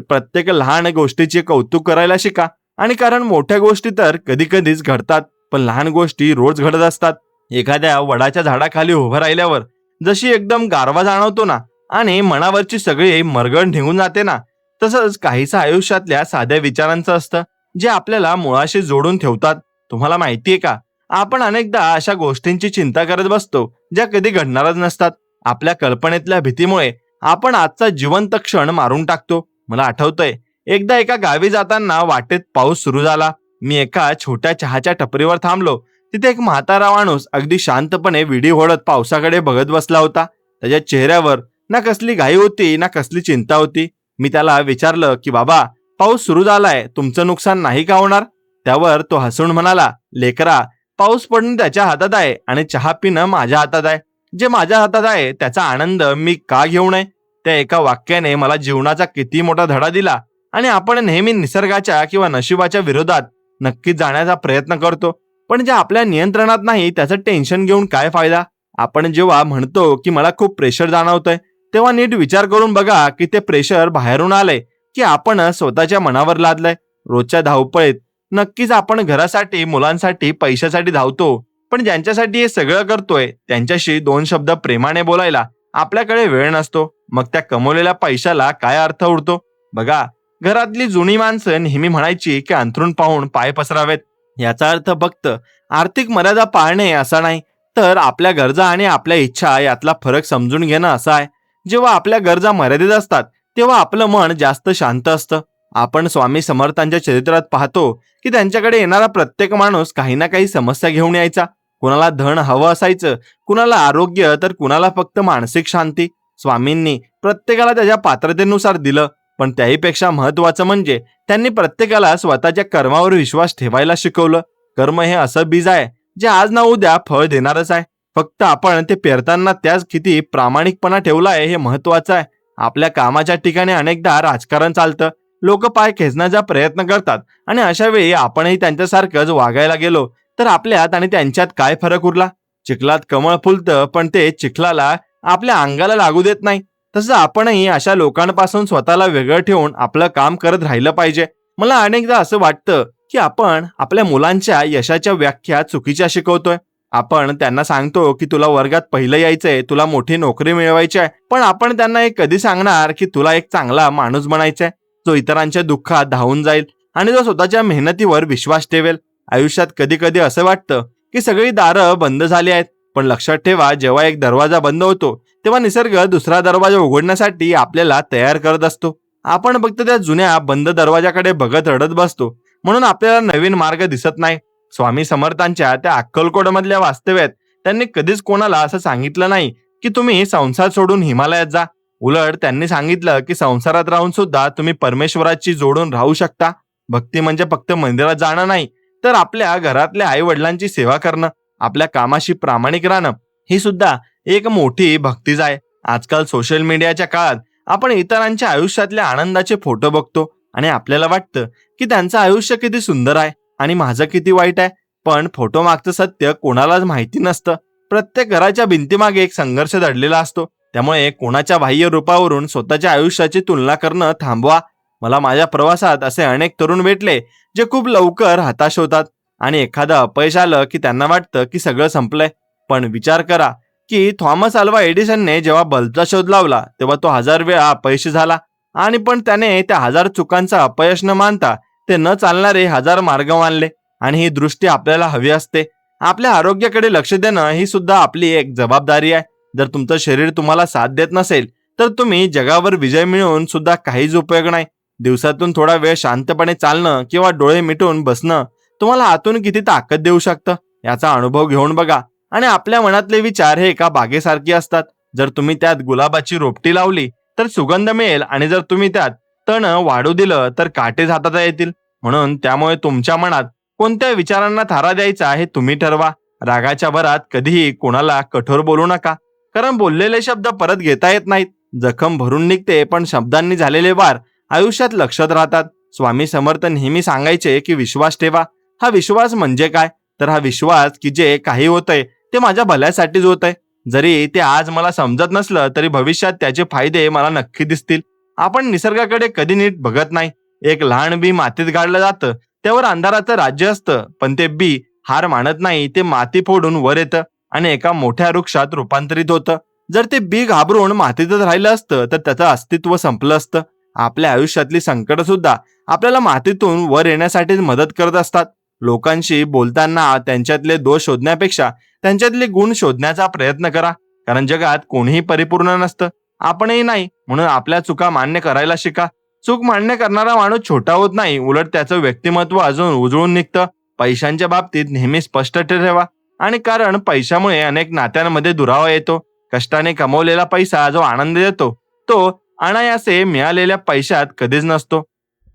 प्रत्येक लहान गोष्टीचे कौतुक करायला शिका. आणि कारण मोठ्या गोष्टी तर कधी कधीच घडतात, पण लहान गोष्टी रोज घडत असतात. एखाद्या वडाच्या झाडाखाली उभं राहिल्यावर जशी एकदम गारवा जाणवतो ना, आणि मनावरची सगळी मरगळ निघून जाते ना, तसंच काहीसं आयुष्यातल्या साध्या विचारांचं असतं जे आपल्याला मुळाशी जोडून ठेवतात. तुम्हाला माहितीये का, आपण अनेकदा अशा गोष्टींची चिंता करत बसतो ज्या कधी घडणारच नसतात. आपल्या कल्पनेतल्या भीतीमुळे आपण आजचा जिवंत क्षण मारून टाकतो. मला आठवतंय, एकदा एका गावी जाताना वाटेत पाऊस सुरू झाला. मी एका छोट्या चहाच्या टपरीवर थांबलो. तिथे एक म्हातारा माणूस अगदी शांतपणे विडी ओढत पावसाकडे बघत बसला होता. त्याच्या चेहऱ्यावर ना कसली घाई होती ना कसली चिंता होती. मी त्याला विचारलं की बाबा, पाऊस सुरू झालाय, तुमचं नुकसान नाही का होणार? त्यावर तो हसून म्हणाला, लेकरा, पाऊस पडणं त्याच्या हातात आहे आणि चहा पिणं माझ्या हातात आहे. जे माझ्या हातात आहे त्याचा आनंद मी का घेऊ नये? त्या एका वाक्याने मला जीवनाचा किती मोठा धडा दिला. आणि आपण नेहमी निसर्गाच्या किंवा नशिबाच्या विरोधात नक्कीच जाण्याचा प्रयत्न करतो, पण जे आपल्या नियंत्रणात नाही त्याचं टेन्शन घेऊन काय फायदा? आपण जेव्हा म्हणतो की मला खूप प्रेशर जाणवतंय, तेव्हा नीट विचार करून बघा की ते प्रेशर बाहेरून आलंय की आपण स्वतःच्या मनावर लादलंय. रोजच्या धावपळीत नक्कीच आपण घरासाठी, मुलांसाठी, पैशासाठी धावतो, पण ज्यांच्यासाठी हे सगळं करतोय त्यांच्याशी 2 शब्द प्रेमाने बोलायला आपल्याकडे वेळ नसतो. मग त्या कमवलेल्या पैशाला काय अर्थ उरतो? बघा, घरातली जुनी माणसं नेहमी म्हणायची की अंथरूण पाहून पाय पसरावेत. याचा अर्थ फक्त आर्थिक मर्यादा पाळणे असा नाही, तर आपल्या गरजा आणि आपल्या इच्छा यातला फरक समजून घेणं असा आहे. जेव्हा आपल्या गरजा मर्यादित असतात तेव्हा आपलं मन जास्त शांत असतं. आपण स्वामी समर्थांच्या चरित्रात पाहतो की त्यांच्याकडे येणारा प्रत्येक माणूस काही ना काही समस्या घेऊन यायचा. कुणाला धन हवं असायचं, कुणाला आरोग्य, तर कुणाला फक्त मानसिक शांती. स्वामींनी प्रत्येकाला त्याच्या पात्रतेनुसार दिलं, पण त्याहीपेक्षा महत्वाचं म्हणजे त्यांनी प्रत्येकाला स्वतःच्या कर्मावर विश्वास ठेवायला शिकवलं. कर्म हे असं बीज आहे जे आज ना उद्या फळ देणारच आहे. फक्त आपण ते पेरताना त्याच किती प्रामाणिकपणा ठेवला आहे हे महत्वाचं आहे. आपल्या कामाच्या ठिकाणी अनेकदा राजकारण चालतं. लोक पाय खेचण्याचा प्रयत्न करतात आणि अशा वेळी आपणही त्यांच्यासारखंच वागायला गेलो तर आपल्यात आणि त्यांच्यात काय फरक उरला? चिखलात कमळ फुलतं पण ते चिखलाला आपल्या अंगाला लागू देत नाही. तसं आपणही अशा लोकांपासून स्वतःला वेगळं ठेवून आपलं काम करत राहिलं पाहिजे. मला अनेकदा असं वाटतं की आपण आपल्या मुलांच्या यशाच्या व्याख्या चुकीच्या शिकवतोय. आपण त्यांना सांगतो की तुला वर्गात पहिलं यायचंय, तुला मोठी नोकरी मिळवायची आहे, पण आपण त्यांना हे कधी सांगणार की तुला एक चांगला माणूस बनायचंय, जो इतरांच्या दुःखात धावून जाईल आणि जो स्वतःच्या मेहनतीवर विश्वास ठेवेल. आयुष्यात कधी कधी असं वाटतं की सगळी दारं बंद झाली आहेत, पण लक्षात ठेवा, जेव्हा एक दरवाजा बंद होतो तेव्हा निसर्ग दुसरा दरवाजा उघडण्यासाठी आपल्याला तयार करत असतो. आपण फक्त त्या जुन्या बंद दरवाजाकडे बघत रडत बसतो, म्हणून आपल्याला नवीन मार्ग दिसत नाही. स्वामी समर्थांच्या त्या अक्कलकोटमधल्या वास्तव्यात त्यांनी कधीच कोणाला असं सांगितलं नाही की तुम्ही संसार सोडून हिमालयात जा. उलट त्यांनी सांगितलं की संसारात राहून सुद्धा तुम्ही परमेश्वराची जोडून राहू शकता. भक्ती म्हणजे फक्त मंदिरात जाणं नाही, तर आपल्या घरातल्या आई वडिलांची सेवा करणं, आपल्या कामाशी प्रामाणिक राहणं, ही सुद्धा एक मोठी भक्तीच आहे. आजकाल सोशल मीडियाच्या काळात आपण इतरांच्या आयुष्यातल्या आनंदाचे फोटो बघतो आणि आपल्याला वाटतं की त्यांचं आयुष्य किती सुंदर आहे आणि माझं किती वाईट आहे. पण फोटो मागचं सत्य कोणालाच माहिती नसतं. प्रत्येक घराच्या भिंतीमागे एक संघर्ष दडलेला असतो. त्यामुळे कोणाच्या बाह्य रूपावरून स्वतःच्या आयुष्याची तुलना करणं थांबवा. मला माझ्या प्रवासात असे अनेक तरुण भेटले जे खूप लवकर हताश होतात आणि एखादं अपयश आलं की त्यांना वाटतं की सगळं संपलंय. पण विचार करा की थॉमस अल्वा एडिसनने जेव्हा बल्बचा शोध लावला तेव्हा तो 1000 वेळा अपयशी झाला, आणि पण त्याने त्या 1000 चुकांचा अपयश न मानता ते न चालणारे 1000 मार्ग मानले. आणि ही दृष्टी आपल्याला हवी असते. आपल्या आरोग्याकडे लक्ष देणं ही सुद्धा आपली एक जबाबदारी आहे. जर तुमचं शरीर तुम्हाला साथ देत नसेल तर तुम्ही जगावर विजय मिळवून सुद्धा काहीच उपयोग नाही. दिवसातून थोडा वेळ शांतपणे चालणं किंवा डोळे मिटून बसणं तुम्हाला आतून किती ताकद देऊ शकतं याचा अनुभव घेऊन बघा. आणि आपल्या मनातले विचार हे एका बागेसारखे असतात. जर तुम्ही त्यात गुलाबाची रोपटी लावली तर सुगंध मिळेल, आणि जर तुम्ही त्यात तण वाढू दिलं तर काटे हाताळता येतील. म्हणून त्यामुळे तुमच्या मनात कोणत्या विचारांना थारा द्यायचा हे तुम्ही ठरवा. रागाच्या भरात कधीही कोणाला कठोर बोलू नका, कारण बोललेले शब्द परत घेता येत नाहीत. जखम भरून निघते, पण शब्दांनी झालेले वार आयुष्यात लक्षात राहतात. स्वामी समर्थ नेहमी सांगायचे की विश्वास ठेवा. हा विश्वास म्हणजे काय? तर हा विश्वास की जे काही होतंय ते माझ्या भल्यासाठीच होतंय. जरी ते आज मला समजत नसलं तरी भविष्यात त्याचे फायदे मला नक्की दिसतील. आपण निसर्गाकडे कधी नीट बघत नाही. एक लहान बी मातीत गाडलं जातं, त्यावर अंधाराचं राज्य असतं, पण ते बी हार मानत नाही. ते माती फोडून वर येतं आणि एका मोठ्या वृक्षात रूपांतरित होतं. जर ते बी घाबरून मातीतच राहिलं असतं तर त्याचं अस्तित्व संपलं असतं. आपल्या आयुष्यातली संकट सुद्धा आपल्याला मातीतून वर येण्यासाठीच मदत करत असतात. लोकांशी बोलताना त्यांच्यातले दोष शोधण्यापेक्षा त्यांच्यातले गुण शोधण्याचा प्रयत्न करा, कारण जगात कोणीही परिपूर्ण नसतं, आपणही नाही. म्हणून आपल्या चुका मान्य करायला शिका. चूक मान्य करणारा माणूस छोटा होत नाही, उलट त्याचं व्यक्तिमत्व अजून उजळून निघतं. पैशांच्या बाबतीत नेहमी स्पष्ट ठरवा, आणि कारण पैशामुळे अनेक नात्यांमध्ये दुरावा येतो. कष्टाने कमवलेला पैसा जो आनंद देतो तो अनायासे मिळालेल्या पैशात कधीच नसतो.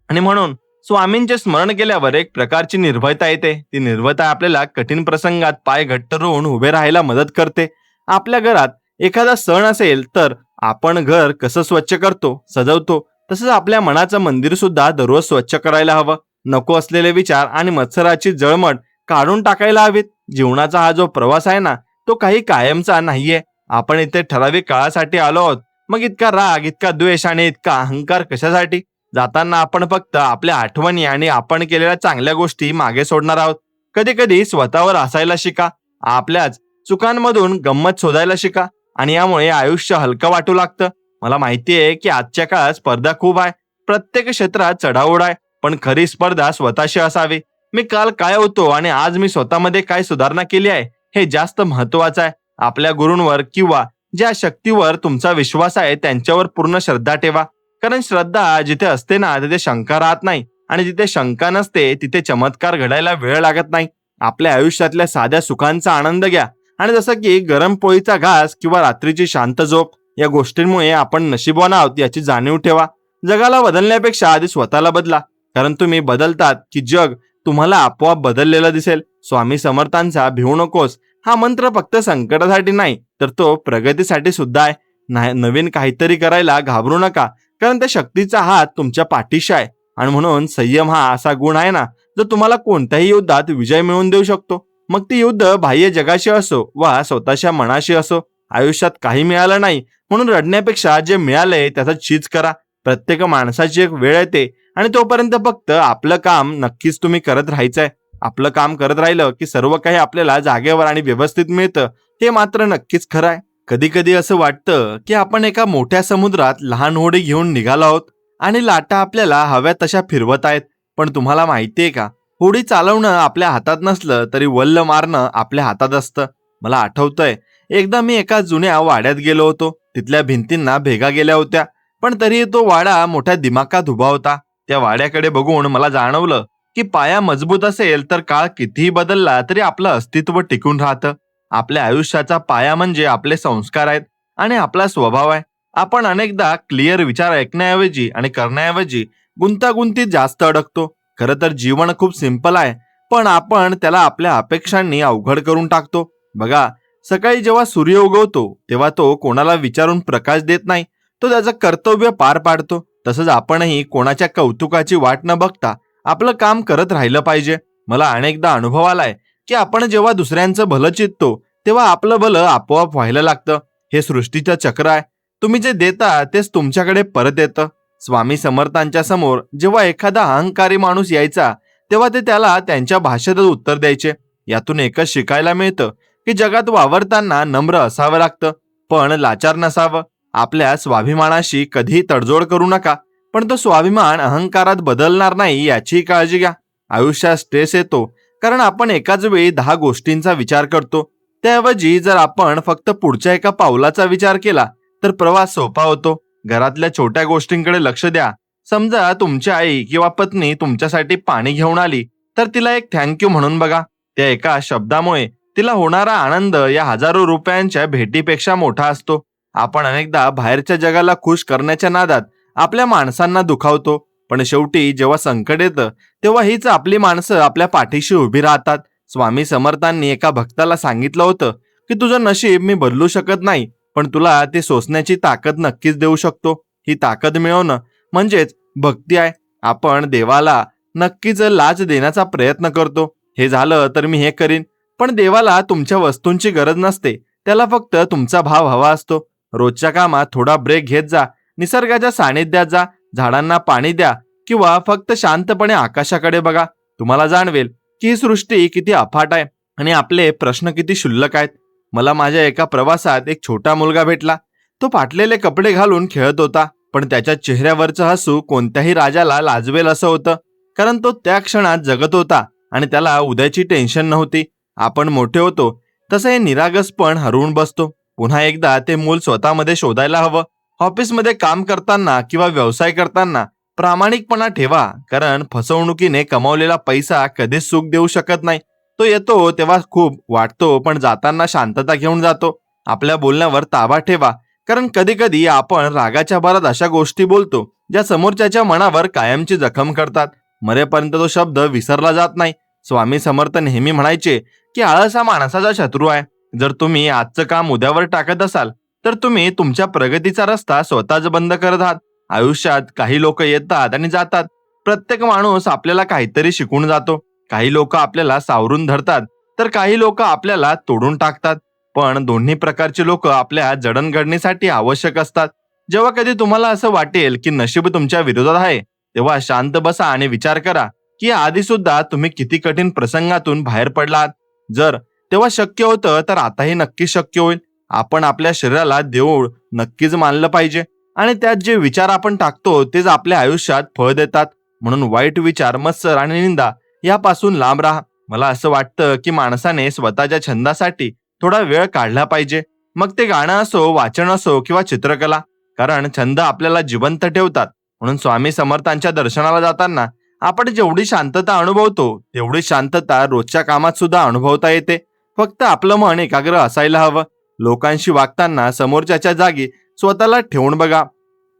आणि म्हणून स्वामींचे स्मरण केल्यावर एक प्रकारची निर्भयता येते. ती निर्भयता आपल्याला कठीण प्रसंगात पाय घट्ट रोवून उभे राहायला मदत करते. आपल्या घरात एखादा सण असेल तर आपण घर कसं स्वच्छ करतो, सजवतो, तसंच आपल्या मनाचं मंदिर सुद्धा दररोज स्वच्छ करायला हवं. नको असलेले विचार आणि मत्सराची जळमट काढून टाकायला हवीत. जीवनाचा हा जो प्रवास आहे ना, तो काही कायमचा नाहीये. आपण इथे ठराविक काळासाठी आलो आहोत. मग इतका राग, इतका द्वेष आणि इतका अहंकार कशासाठी? जाताना आपण फक्त आपल्या आठवणी आणि आपण केलेल्या चांगल्या गोष्टी मागे सोडणार आहोत. कधी कधी स्वतःवर हसायला शिका. आपल्याच चुकांमधून गंमत शोधायला शिका, आणि यामुळे आयुष्य हलकं वाटू लागतं. मला माहितीये की आजच्या काळात स्पर्धा खूप आहे. प्रत्येक क्षेत्रात चढाओढ आहे, पण खरी स्पर्धा स्वतःशी असावी. मी काल काय होतो आणि आज मी स्वतःमध्ये काय सुधारणा केली आहे हे जास्त महत्वाचं आहे. आपल्या गुरूंवर किंवा ज्या शक्तीवर तुमचा विश्वास आहे त्यांच्यावर पूर्ण श्रद्धा ठेवा. कारण श्रद्धा जिथे असते ना तिथे शंका राहत नाही, आणि जिथे शंका नसते तिथे चमत्कार घडायला वेळ लागत नाही. आपल्या आयुष्यातल्या साध्या सुखांचा आनंद घ्या, आणि जसं की गरम पोळीचा घास किंवा रात्रीची शांत झोप, या गोष्टींमुळे आपण नशीबवान आहोत याची जाणीव ठेवा. जगाला बदलण्यापेक्षा आधी स्वतःला बदला, कारण तुम्ही बदलतात की जग तुम्हाला आपोआप बदललेलं दिसेल. स्वामी समर्थांचा भिवू नकोस हा मंत्र फक्त संकटासाठी नाही, तर तो प्रगतीसाठी सुद्धा आहे. नवीन काहीतरी करायला घाबरू नका, कारण त्या शक्तीचा हात तुमच्या पाठीशी आहे. आणि म्हणून संयम हा असा गुण आहे ना, जो तुम्हाला कोणत्याही युद्धात विजय मिळवून देऊ शकतो. मग ती युद्ध बाह्य जगाशी असो वा स्वतःच्या मनाशी असो. आयुष्यात काही मिळालं नाही म्हणून रडण्यापेक्षा जे मिळालंय त्याचा चीज करा. प्रत्येक माणसाची एक वेळ येते आणि तोपर्यंत फक्त आपलं काम नक्कीच तुम्ही करत राहायचंय. आपलं काम करत राहिलं की सर्व काही आपल्याला जागेवर आणि व्यवस्थित मिळतं, हे मात्र नक्कीच खरं आहे. कधी कधी असं वाटतं की आपण एका मोठ्या समुद्रात लहान होडी घेऊन निघालो आहोत आणि लाटा आपल्याला हव्या तशा फिरवत आहेत. पण तुम्हाला माहितीये का, होडी चालवणं आपल्या हातात नसलं तरी वल्ल मारणं आपल्या हातात असतं. मला आठवतंय, एकदा मी एका जुन्या वाड्यात गेलो होतो. तिथल्या भिंतींना भेगा गेल्या होत्या, पण तरी तो वाडा मोठ्या दिमाखात उभा होता. त्या वाड्याकडे बघून मला जाणवलं की पाया मजबूत असेल तर काळ कितीही बदलला तरी आपलं अस्तित्व टिकून राहतं. आपल्या आयुष्याचा पाया म्हणजे आपले संस्कार आहेत आणि आपला स्वभाव आहे. आपण अनेकदा क्लिअर विचार ऐकण्याऐवजी आणि करण्याऐवजी गुंतागुंतीत जास्त अडकतो. खरं तर जीवन खूप सिंपल आहे, पण आपण त्याला आपल्या अपेक्षांनी अवघड करून टाकतो. बघा, सकाळी जेव्हा सूर्य उगवतो तेव्हा तो कोणाला विचारून प्रकाश देत नाही, तो त्याचं कर्तव्य पार पाडतो. तसंच आपणही कोणाच्या कौतुकाची वाट न बघता आपलं काम करत राहिलं पाहिजे. मला अनेकदा अनुभव आलाय की आपण जेव्हा दुसऱ्यांचं भलं चित्तो तेव्हा आपलं भलं आपोआप व्हायला लागतं. हे सृष्टीचं चक्र आहे. तुम्ही जे देता तेच तुमच्याकडे परत येतं. स्वामी समर्थांच्या समोर जेव्हा एखादा अहंकारी माणूस यायचा तेव्हा ते त्याला त्यांच्या भाषेतच उत्तर द्यायचे. यातून एकच शिकायला मिळतं की जगात वावरताना नम्र असावं लागतं, पण लाचार नसावं. आपल्या स्वाभिमानाशी कधीही तडजोड करू नका, पण तो स्वाभिमान अहंकारात बदलणार नाही याची काळजी घ्या. आयुष्यात स्ट्रेस येतो कारण आपण एकाच वेळी 10 गोष्टींचा विचार करतो. त्याऐवजी जर आपण फक्त पुढच्या एका पावलाचा विचार केला तर प्रवास सोपा होतो. घरातल्या छोट्या गोष्टींकडे लक्ष द्या. समजा तुमची आई किंवा पत्नी तुमच्यासाठी पाणी घेऊन आली, तर तिला एक थँक्यू म्हणून बघा. त्या एका शब्दामुळे तिला होणारा आनंद या हजारो रुपयांच्या भेटीपेक्षा मोठा असतो. आपण अनेकदा बाहेरच्या जगाला खुश करण्याच्या नादात आपल्या माणसांना दुखावतो, पण शेवटी जेव्हा संकट येतं तेव्हा हीच आपली माणसं आपल्या पाठीशी उभी राहतात. स्वामी समर्थांनी एका भक्ताला सांगितलं होतं की तुझं नशीब मी बदलू शकत नाही, पण तुला ते सोसण्याची ताकद नक्कीच देऊ शकतो. ही ताकद मिळवणं म्हणजेच भक्ती आहे. आपण देवाला नक्कीच लाच देण्याचा प्रयत्न करतो, हे झालं तर मी हे करीन, पण देवाला तुमच्या वस्तूंची गरज नसते. त्याला फक्त तुमचा भाव हवा असतो. रोजच्या कामात थोडा ब्रेक घेत जा. निसर्गाच्या सानिध्यात जा. झाडांना पाणी द्या किंवा फक्त शांतपणे आकाशाकडे बघा. तुम्हाला जाणवेल की ही सृष्टी किती अफाट आहे आणि आपले प्रश्न किती क्षुल्लक आहेत. मला माझ्या एका प्रवासात एक छोटा मुलगा भेटला. तो फाटलेले कपडे घालून खेळत होता, पण त्याच्या चेहऱ्यावरचं हसू कोणत्याही राजाला लाजवेल असं होतं, कारण तो त्या क्षणात जगत होता आणि त्याला उद्याची टेन्शन नव्हती. आपण मोठे होतो तसं हे निरागस पण हरवून बसतो. पुन्हा एकदा ते मूल स्वतःमध्ये शोधायला हवं. ऑफिसमध्ये काम करताना किंवा व्यवसाय करताना प्रामाणिकपणा ठेवा, कारण फसवणुकीने कमावलेला पैसा कधीच सुख देऊ शकत नाही. तो येतो तेव्हा खूप वाटतो, पण जाताना शांतता घेऊन जातो. आपल्या बोलण्यावर ताबा ठेवा, कारण कधी कधी आपण रागाच्या भरात अशा गोष्टी बोलतो ज्या समोरच्याच्या मनावर कायमची जखम करतात. मरेपर्यंत तो शब्द विसरला जात नाही. स्वामी समर्थ नेहमी म्हणायचे की आळस हा माणसाचा शत्रू आहे. जर तुम्ही आजचं काम उद्यावर टाकत असाल तर तुम्ही तुमच्या प्रगतीचा रस्ता स्वतःच बंद करत आहात. आयुष्यात काही लोक येतात आणि जातात. प्रत्येक माणूस आपल्याला काहीतरी शिकून जातो. काही लोक आपल्याला सावरून धरतात तर काही लोक आपल्याला तोडून टाकतात. पण दोन्ही प्रकारचे लोक आपल्या जडणघडणीसाठी आवश्यक असतात. जेव्हा कधी तुम्हाला असं वाटेल की नशीब तुमच्या विरोधात आहे, तेव्हा शांत बसा आणि विचार करा की आधी सुद्धा तुम्ही किती कठीण प्रसंगातून बाहेर पडलात. जर तेव्हा शक्य होतं तर आताही नक्की शक्य होईल. आपण आपल्या शरीराला देऊळ नक्कीच मानलं पाहिजे आणि त्यात जे विचार आपण टाकतो तेच आपल्या आयुष्यात फळ देतात. म्हणून वाईट विचार, मत्सर आणि निंदा यापासून लांब राहा. मला असं वाटतं की माणसाने स्वतःच्या छंदासाठी थोडा वेळ काढला पाहिजे. मग ते गाणं असो, वाचन असो किंवा चित्रकला, कारण छंद आपल्याला जिवंत ठेवतात. म्हणून स्वामी समर्थांच्या दर्शनाला जाताना आपण जेवढी शांतता अनुभवतो तेवढी शांतता रोजच्या कामात सुद्धा अनुभवता येते. फक्त आपलं मन एकाग्र असायला हवं. लोकांशी वागताना समोरच्याच्या जागी स्वतःला ठेवून बघा.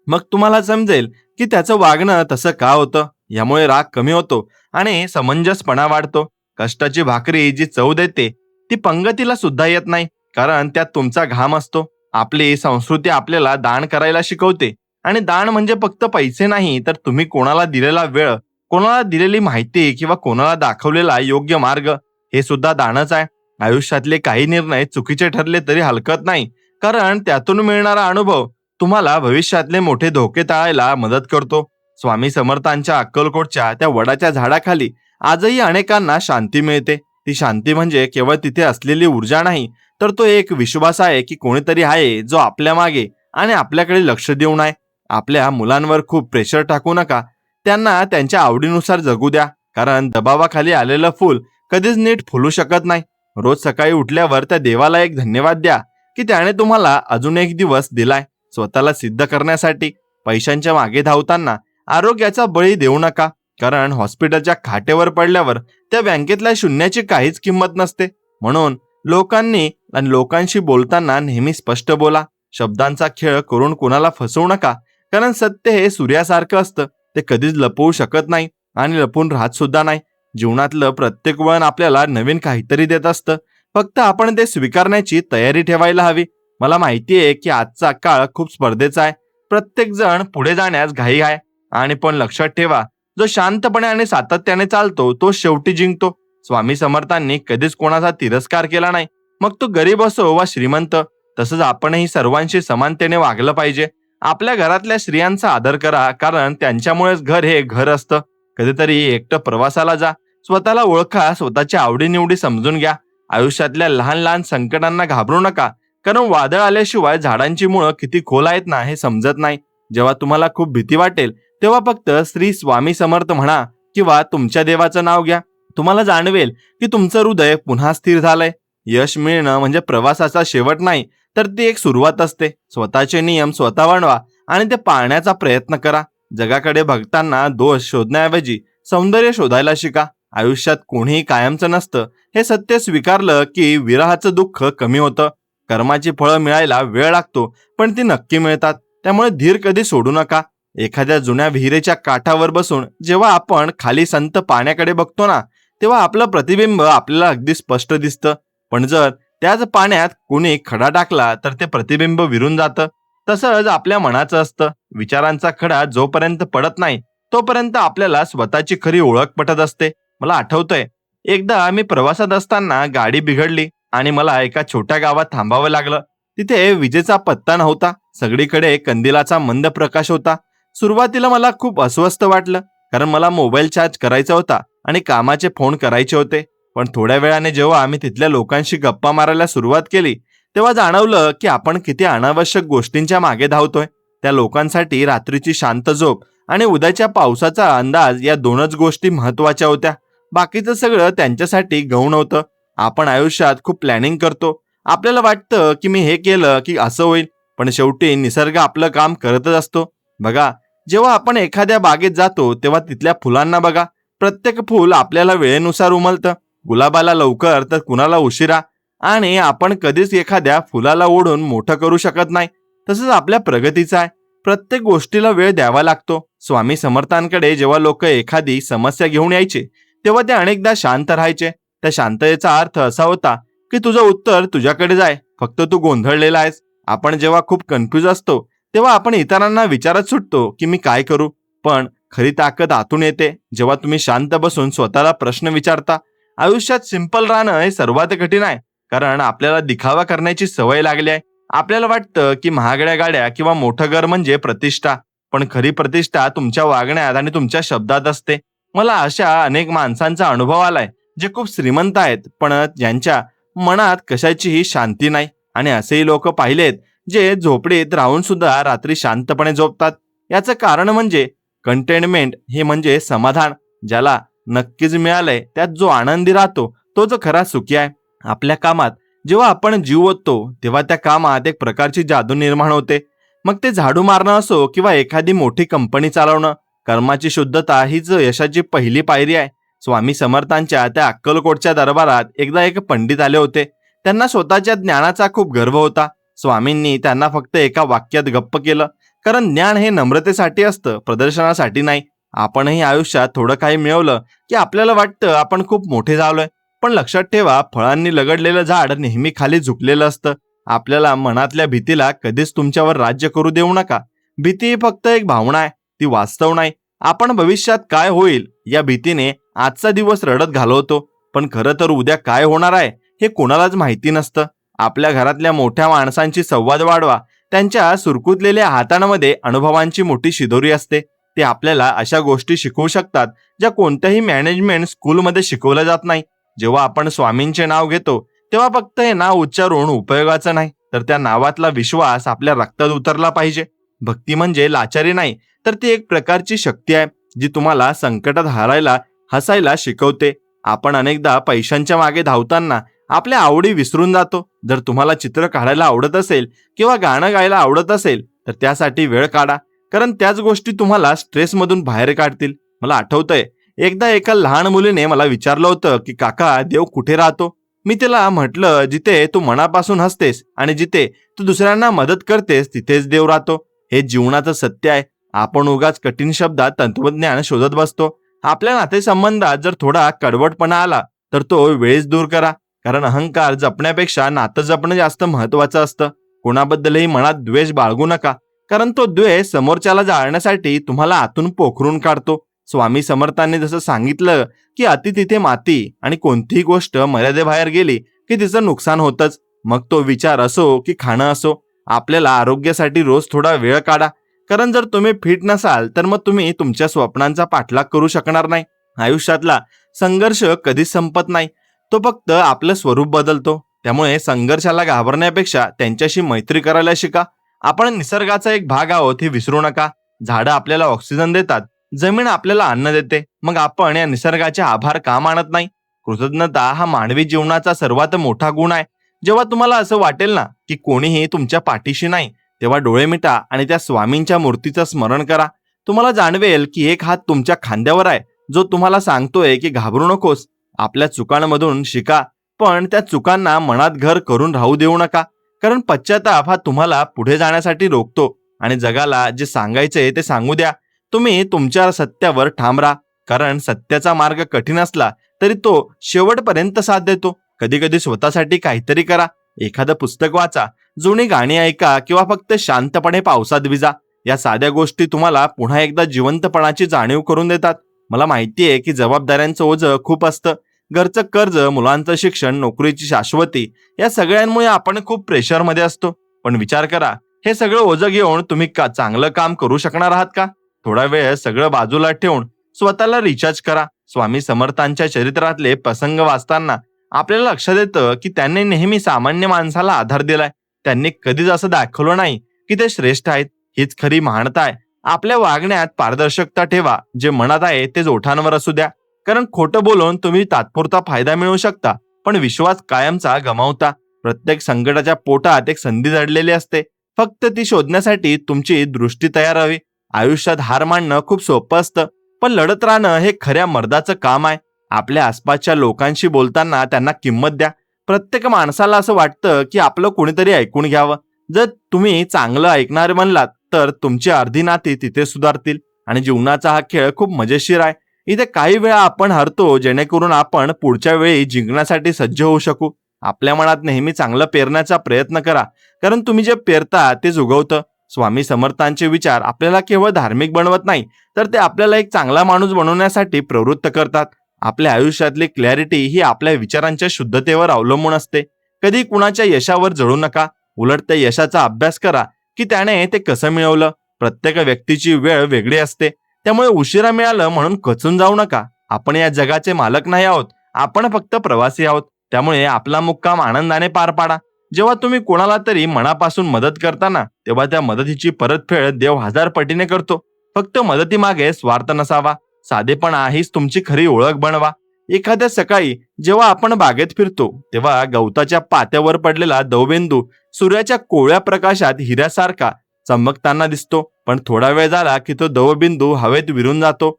मग तुम्हाला समजेल की त्याचं वागणं तसं का होतं. यामुळे राग कमी होतो आणि समंजसपणा वाढतो. कष्टाची भाकरी जी चव देते ती पंगतीला सुद्धा येत नाही, कारण त्यात तुमचा घाम असतो. आपली संस्कृती आपल्याला दान करायला शिकवते, आणि दान म्हणजे फक्त पैसे नाही, तर तुम्ही कोणाला दिलेला वेळ, कोणाला दिलेली माहिती किंवा कोणाला दाखवलेला योग्य मार्ग, हे सुद्धा दानच आहे. आयुष्यातले काही निर्णय चुकीचे ठरले तरी हलकत नाही, कारण त्यातून मिळणारा अनुभव तुम्हाला भविष्यातले मोठे धोके टाळायला मदत करतो. स्वामी समर्थांच्या अक्कलकोटच्या त्या वडाच्या झाडाखाली आजही अनेकांना शांती मिळते. ती शांती म्हणजे केवळ तिथे असलेली ऊर्जा नाही, तर तो एक विश्वास आहे की कोणीतरी आहे जो आपल्या मागे आणि आपल्याकडे लक्ष देऊन आहे. आपल्या मुलांवर खूप प्रेशर टाकू नका. त्यांना त्यांच्या आवडीनुसार जगू द्या, कारण दबावाखाली आलेलं फूल कधीच नीट फुलू शकत नाही. रोज सकाळी उठल्यावर त्या देवाला एक धन्यवाद द्या की त्याने तुम्हाला अजून एक दिवस दिलाय. स्वतःला सिद्ध करण्यासाठी पैशांच्या मागे धावताना आरोग्याचा बळी देऊ नका, कारण हॉस्पिटलच्या खाटेवर पडल्यावर त्या बँकेतल्या शून्याची काहीच किंमत नसते. म्हणून लोकांनी आणि लोकांशी बोलताना नेहमी स्पष्ट बोला. शब्दांचा खेळ करून कुणाला फसवू नका, कारण सत्य हे सूर्यासारखं असतं. ते कधीच लपवू शकत नाही आणि लपून राहत सुद्धा नाही. जीवनातलं प्रत्येक वळण आपल्याला नवीन काहीतरी देत असतं. फक्त आपण ते स्वीकारण्याची तयारी ठेवायला हवी. मला माहिती आहे की आजचा काळ खूप स्पर्धेचा आहे. प्रत्येक जण पुढे जाण्यास घाई आहे, आणि पण लक्षात ठेवा, जो शांतपणे आणि सातत्याने चालतो तो शेवटी जिंकतो. स्वामी समर्थांनी कधीच कोणाचा तिरस्कार केला नाही, मग तो गरीब असो वा श्रीमंत. तसंच आपणही सर्वांशी समानतेने वागलं पाहिजे. आपल्या घरातल्या स्त्रियांचा आदर करा, कारण त्यांच्यामुळेच घर हे घर असतं. कधीतरी एकटं प्रवासाला जा. स्वतःला ओळखा, स्वतःच्या आवडीनिवडी समजून घ्या. आयुष्यातल्या लहान लहान संकटांना घाबरू नका, कारण वादळ आल्याशिवाय झाडांची मुळं किती खोल आहेत ना हे समजत नाही. जेव्हा तुम्हाला खूप भीती वाटेल तेव्हा फक्त श्री स्वामी समर्थ म्हणा किंवा तुमच्या देवाचं नाव घ्या. तुम्हाला जाणवेल की तुमचं हृदय पुन्हा स्थिर झालंय. यश मिळणं म्हणजे प्रवासाचा शेवट नाही, तर ती एक सुरुवात असते. स्वतःचे नियम स्वतः बनवा आणि ते पाळण्याचा प्रयत्न करा. जगाकडे बघताना दोष शोधण्याऐवजी सौंदर्य शोधायला शिका. आयुष्यात कोणीही कायमचं नसतं हे सत्य स्वीकारलं की विरहाचं दुःख कमी होतं. कर्माची फळं मिळायला वेळ लागतो, पण ती नक्की मिळतात. त्यामुळे धीर कधी सोडू नका. एखाद्या जुन्या विहिरीच्या काठावर बसून जेव्हा आपण खाली संत पाण्याकडे बघतो ना, तेव्हा आपलं प्रतिबिंब आपल्याला अगदी स्पष्ट दिसतं. पण जर त्याच पाण्यात कोणी खडा टाकला तर ते प्रतिबिंब विरून जातं. तसंच आपल्या मनाचं असतं. विचारांचा खडा जोपर्यंत पडत नाही तोपर्यंत आपल्याला स्वतःची खरी ओळख पटत असते. मला आठवतंय, एकदा मी प्रवासात असताना गाडी बिघडली आणि मला एका छोट्या गावात थांबावं लागलं. तिथे विजेचा पत्ता नव्हता. सगळीकडे कंदिलाचा मंद प्रकाश होता. सुरुवातीला मला खूप अस्वस्थ वाटलं, कारण मला मोबाईल चार्ज करायचा होता आणि कामाचे फोन करायचे होते. पण थोड्या वेळाने जेव्हा आम्ही तिथल्या लोकांशी गप्पा मारायला सुरुवात केली, तेव्हा जाणवलं की आपण किती अनावश्यक गोष्टींच्या मागे धावतोय. त्या लोकांसाठी रात्रीची शांत झोप आणि उद्याच्या पावसाचा अंदाज या दोनच गोष्टी महत्वाच्या होत्या. बाकीचं सगळं त्यांच्यासाठी गौण होतं. आपण आयुष्यात खूप प्लॅनिंग करतो. आपल्याला वाटतं की मी हे केलं की असं होईल, पण शेवटी निसर्ग आपलं काम करतच असतो. बघा, जेव्हा आपण एखाद्या बागेत जातो तेव्हा तिथल्या फुलांना बघा. प्रत्येक फूल आपल्याला वेळेनुसार उमलतं. गुलाबाला लवकर तर कुणाला उशिरा, आणि आपण कधीच एखाद्या फुलाला ओढून मोठं करू शकत नाही. तसंच आपल्या प्रगतीचं आहे. प्रत्येक गोष्टीला वेळ द्यावा लागतो. स्वामी समर्थांकडे जेव्हा लोक एखादी समस्या घेऊन यायचे तेव्हा ते अनेकदा शांत राहायचे. त्या शांततेचा अर्थ असा होता की तुझं उत्तर तुझ्याकडे जाय, फक्त तू गोंधळलेला आहेस. आपण जेव्हा खूप कन्फ्यूज असतो तेव्हा आपण इतरांना विचारत सुटतो की मी काय करू, पण खरी ताकद आतून येते जेव्हा तुम्ही शांत बसून स्वतःला प्रश्न विचारता. आयुष्यात सिंपल राहणं हे सर्वात कठीण आहे, कारण आपल्याला दिखावा करण्याची सवय लागली आहे. आपल्याला वाटतं की महागड्या गाड्या किंवा मोठं घर म्हणजे प्रतिष्ठा, पण खरी प्रतिष्ठा तुमच्या वागण्यात आणि तुमच्या शब्दात असते. मला अशा अनेक माणसांचा अनुभव आलाय जे खूप श्रीमंत आहेत, पण ज्यांच्या मनात कशाचीही शांती नाही. आणि असेही लोक पाहिलेत जे झोपडीत राहून सुद्धा रात्री शांतपणे झोपतात. याचं कारण म्हणजे कंटेनमेंट, हे म्हणजे समाधान. ज्याला नक्कीच मिळालंय त्यात जो आनंदी राहतो तो जो खरा सुखी आहे. आपल्या कामात जेव्हा आपण जीव ओततो तेव्हा त्या कामात एक प्रकारची जादू निर्माण होते. मग ते झाडू मारणं असो किंवा एखादी मोठी कंपनी चालवणं, कर्माची शुद्धता हीच यशाची पहिली पायरी आहे. स्वामी समर्थांच्या त्या अक्कलकोटच्या दरबारात एकदा एक पंडित आले होते. त्यांना स्वतःच्या ज्ञानाचा खूप गर्व होता. स्वामींनी त्यांना फक्त एका वाक्यात गप्प केलं, कारण ज्ञान हे नम्रतेसाठी असतं, प्रदर्शनासाठी नाही. आपणही आयुष्यात थोडं काही मिळवलं की आपल्याला वाटतं आपण खूप मोठे झालोय. पण लक्षात ठेवा, फळांनी लगडलेलं झाड नेहमी खाली झुकलेलं असतं. आपल्याला मनातल्या भीतीला कधीच तुमच्यावर राज्य करू देऊ नका. भीती ही फक्त एक भावना आहे, ती वास्तव नाही. आपण भविष्यात काय होईल या भीतीने आजचा दिवस रडत घालवतो, पण खरं तर उद्या काय होणार आहे हे कोणालाच माहिती नसतं. आपल्या घरातल्या मोठ्या माणसांची संवाद वाढवा. त्यांच्या सुरकुतलेल्या हातांमध्ये अनुभवांची मोठी शिदोरी असते. ते आपल्याला अशा गोष्टी शिकवू शकतात ज्या कोणत्याही मॅनेजमेंट स्कूलमध्ये शिकवल्या जात नाही. जेव्हा आपण स्वामींचे नाव घेतो तेव्हा फक्त हे नाव उच्चारून उपयोगाचं नाही, तर त्या नावातला विश्वास आपल्या रक्तात उतरला पाहिजे. भक्ती म्हणजे लाचारी नाही, तर ती एक प्रकारची शक्ती आहे जी तुम्हाला संकटात हसायला शिकवते. आपण अनेकदा पैशांच्या मागे धावताना आपल्या आवडी विसरून जातो. जर तुम्हाला चित्र काढायला आवडत असेल किंवा गाणं गायला आवडत असेल तर त्यासाठी वेळ काढा, कारण त्याच गोष्टी तुम्हाला स्ट्रेसमधून बाहेर काढतील. मला आठवतंय, एकदा एका लहान मुलीने मला विचारलं होतं की काका, देव कुठे राहतो? मी तिला म्हटलं, जिथे तू मनापासून हसतेस आणि जिथे तू दुसऱ्यांना मदत करतेस तिथेच देव राहतो. हे जीवनाचं सत्य आहे. आपण उगाच कठीण शब्दात तत्वज्ञान शोधत बसतो. आपल्या नातेसंबंधात जर थोडा कडवटपणा आला तर तो वेळीच दूर करा, कारण अहंकार जपण्यापेक्षा नातं जपणं जास्त महत्वाचं असतं. कोणाबद्दलही मनात द्वेष बाळगू नका, कारण तो द्वेष समोरच्याला जाळण्यासाठी तुम्हाला आतून पोखरून काढतो. स्वामी समर्थांनी जसं सांगितलं की अति तिथे माती, आणि कोणतीही गोष्ट मर्यादेबाहेर गेली की तिचं नुकसान होतच. मग तो विचार असो की खाणं असो. आपल्याला आरोग्यासाठी रोज थोडा वेळ काढा, कारण जर तुम्ही फिट नसाल तर मग तुम्ही तुमच्या स्वप्नांचा पाठलाग करू शकणार नाही. आयुष्यातला संघर्ष कधीच संपत नाही, तो फक्त आपलं स्वरूप बदलतो. त्यामुळे संघर्षाला घाबरण्यापेक्षा त्यांच्याशी मैत्री करायला शिका. आपण निसर्गाचा एक भाग आहोत हे विसरू नका. झाडं आपल्याला ऑक्सिजन देतात, जमीन आपल्याला अन्न देते. मग आपण या निसर्गाचे आभार का मानत नाही? कृतज्ञता हा मानवी जीवनाचा सर्वात मोठा गुण आहे. जेव्हा तुम्हाला असं वाटेल ना की कोणीही तुमच्या पाठीशी नाही, तेव्हा डोळे मिटा आणि त्या स्वामींच्या मूर्तीचं स्मरण करा. तुम्हाला जाणवेल की एक हात तुमच्या खांद्यावर आहे, जो तुम्हाला सांगतोय की घाबरू नकोस. आपल्या चुकांमधून शिका, पण त्या चुकांना मनात घर करून राहू देऊ नका, कारण पश्चाताप हा तुम्हाला पुढे जाण्यासाठी रोखतो. आणि जगाला जे सांगायचे ते सांगू द्या. तुम्ही तुमच्या सत्यावर ठाम राहा, कारण सत्याचा मार्ग कठीण असला तरी तो शेवटपर्यंत साथ देतो. कधी कधी स्वतःसाठी काहीतरी करा. एखादं पुस्तक वाचा, जुनी गाणी ऐका किंवा फक्त शांतपणे पावसात भिजा. या साध्या गोष्टी तुम्हाला पुन्हा एकदा जिवंतपणाची जाणीव करून देतात. मला माहितीये की जबाबदाऱ्यांचं ओझं खूप असतं. घरचं कर्ज, मुलांचं शिक्षण, नोकरीची शाश्वती, या सगळ्यांमुळे आपण खूप प्रेशरमध्ये असतो. पण विचार करा, हे सगळं ओझं घेऊन तुम्ही चांगलं काम करू शकणार आहात का? थोडा वेळ सगळं बाजूला ठेवून स्वतःला रिचार्ज करा. स्वामी समर्थांच्या चरित्रातले प्रसंग वाचताना आपल्याला लक्षात येतं की त्यांनी नेहमी सामान्य माणसाला आधार दिलाय. त्यांनी कधीच असं दाखवलं नाही की ते श्रेष्ठ आहेत. हीच खरी महानता आहे. आपल्या वागण्यात पारदर्शकता ठेवा. जे मनात आहे तेच ओठांवर असू द्या, कारण खोटं बोलून तुम्ही तात्पुरता फायदा मिळवू शकता, पण विश्वास कायमचा गमावता. प्रत्येक संकटाच्या पोटात एक संधी दडलेली असते, फक्त ती शोधण्यासाठी तुमची दृष्टी तयार हवी. आयुष्यात हार मानणं खूप सोपं असतं, पण लढत राहणं हे खऱ्या मर्दाचं काम आहे. आपल्या आसपासच्या लोकांशी बोलताना त्यांना किंमत द्या. प्रत्येक माणसाला असं वाटतं की आपलं कोणीतरी ऐकून घ्यावं. जर तुम्ही चांगलं ऐकणार बनलात तर तुमची अर्धी नाती तिथे सुधारतील. आणि जीवनाचा हा खेळ खूप मजेशीर आहे. इथे काही वेळा आपण हरतो, जेणेकरून आपण पुढच्या वेळी जिंकण्यासाठी सज्ज होऊ शकू. आपल्या मनात नेहमी चांगलं पेरण्याचा प्रयत्न करा, कारण तुम्ही जे पेरता तेच उगवतं. स्वामी समर्थांचे विचार आपल्याला केवळ धार्मिक बनवत नाही, तर ते आपल्याला एक चांगला माणूस बनवण्यासाठी प्रवृत्त करतात. आपल्या आयुष्यातली क्लॅरिटी ही आपल्या विचारांच्या शुद्धतेवर अवलंबून असते. कधी कुणाच्या यशावर जळू नका, उलट त्या यशाचा अभ्यास करा की त्याने ते कसं मिळवलं. प्रत्येक व्यक्तीची वेळ वेगळी असते, त्यामुळे उशिरा मिळालं म्हणून खचून जाऊ नका. आपण या जगाचे मालक नाही आहोत, आपण फक्त प्रवासी आहोत. त्यामुळे आपला मुक्काम आनंदाने पार पाडा. जेव्हा तुम्ही कोणाला तरी मनापासून मदत करताना, तेव्हा त्या मदतीची परतफेड देव 1000 पटीने करतो. फक्त मदतीमागे स्वार्थ नसावा. साधेपणा हीच तुमची खरी ओळख बनवा. एखाद्या सकाळी जेव्हा आपण बागेत फिरतो तेव्हा गवताच्या पात्यावर पडलेला दवबिंदू सूर्याच्या कोवळ्या प्रकाशात हिऱ्यासारखा चमकताना दिसतो, पण थोडा वेळ झाला की तो दवबिंदू हवेत विरून जातो.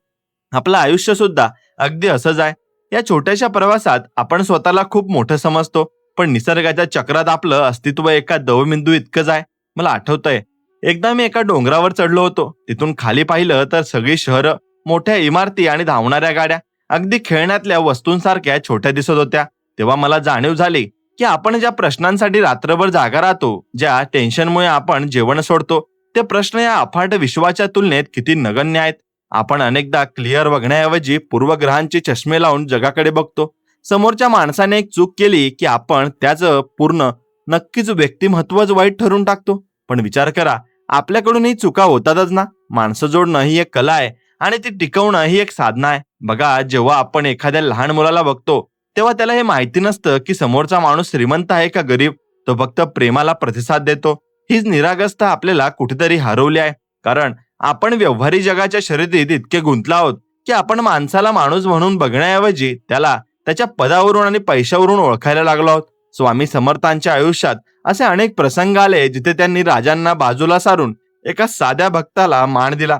आपलं आयुष्य सुद्धा अगदी असंच आहे. या छोट्याशा प्रवासात आपण स्वतःला खूप मोठं समजतो, पण निसर्गाच्या चक्रात आपलं अस्तित्व एका दवबिंदू इतकंच आहे. मला आठवतंय, एकदा मी एका डोंगरावर चढलो होतो. तिथून खाली पाहिलं तर सगळी शहरं मोठ्या इमारती आणि धावणाऱ्या गाड्या अगदी खेळण्यातल्या वस्तूंसारख्या छोट्या दिसत होत्या. तेव्हा मला जाणीव झाली की आपण ज्या प्रश्नांसाठी रात्रभर जागा राहतो, ज्या टेन्शनमुळे आपण जेवण सोडतो, ते प्रश्न या अफाट विश्वाच्या तुलनेत किती नगण्य आहेत. आपण अनेकदा क्लिअर बघण्याऐवजी पूर्वग्रहांचे चष्मे लावून जगाकडे बघतो. समोरच्या माणसाने एक चूक केली की आपण त्याचं पूर्ण नक्कीच व्यक्तिमत्वच वाईट ठरून टाकतो. पण विचार करा, आपल्याकडूनही चुका होतातच ना. माणसं जोडणं ही एक कला आहे आणि ती टिकवणं ही एक साधना आहे. बघा, जेव्हा आपण एखाद्या लहान मुलाला बघतो तेव्हा त्याला हे माहिती नसतं की समोरचा माणूस श्रीमंत आहे का गरीब. तो फक्त प्रेमाला प्रतिसाद देतो. हीच निरागसता आपल्याला कुठेतरी हरवली आहे. कारण आपण व्यवहारी जगाच्या शर्यतीत इतके गुंतलो आहोत की आपण माणसाला माणूस म्हणून बघण्याऐवजी त्याला त्याच्या पदावरून आणि पैशावरून ओळखायला लागलो आहोत. स्वामी समर्थांच्या आयुष्यात असे अनेक प्रसंग आले जिथे त्यांनी राजांना बाजूला सारून एका साध्या भक्ताला मान दिला.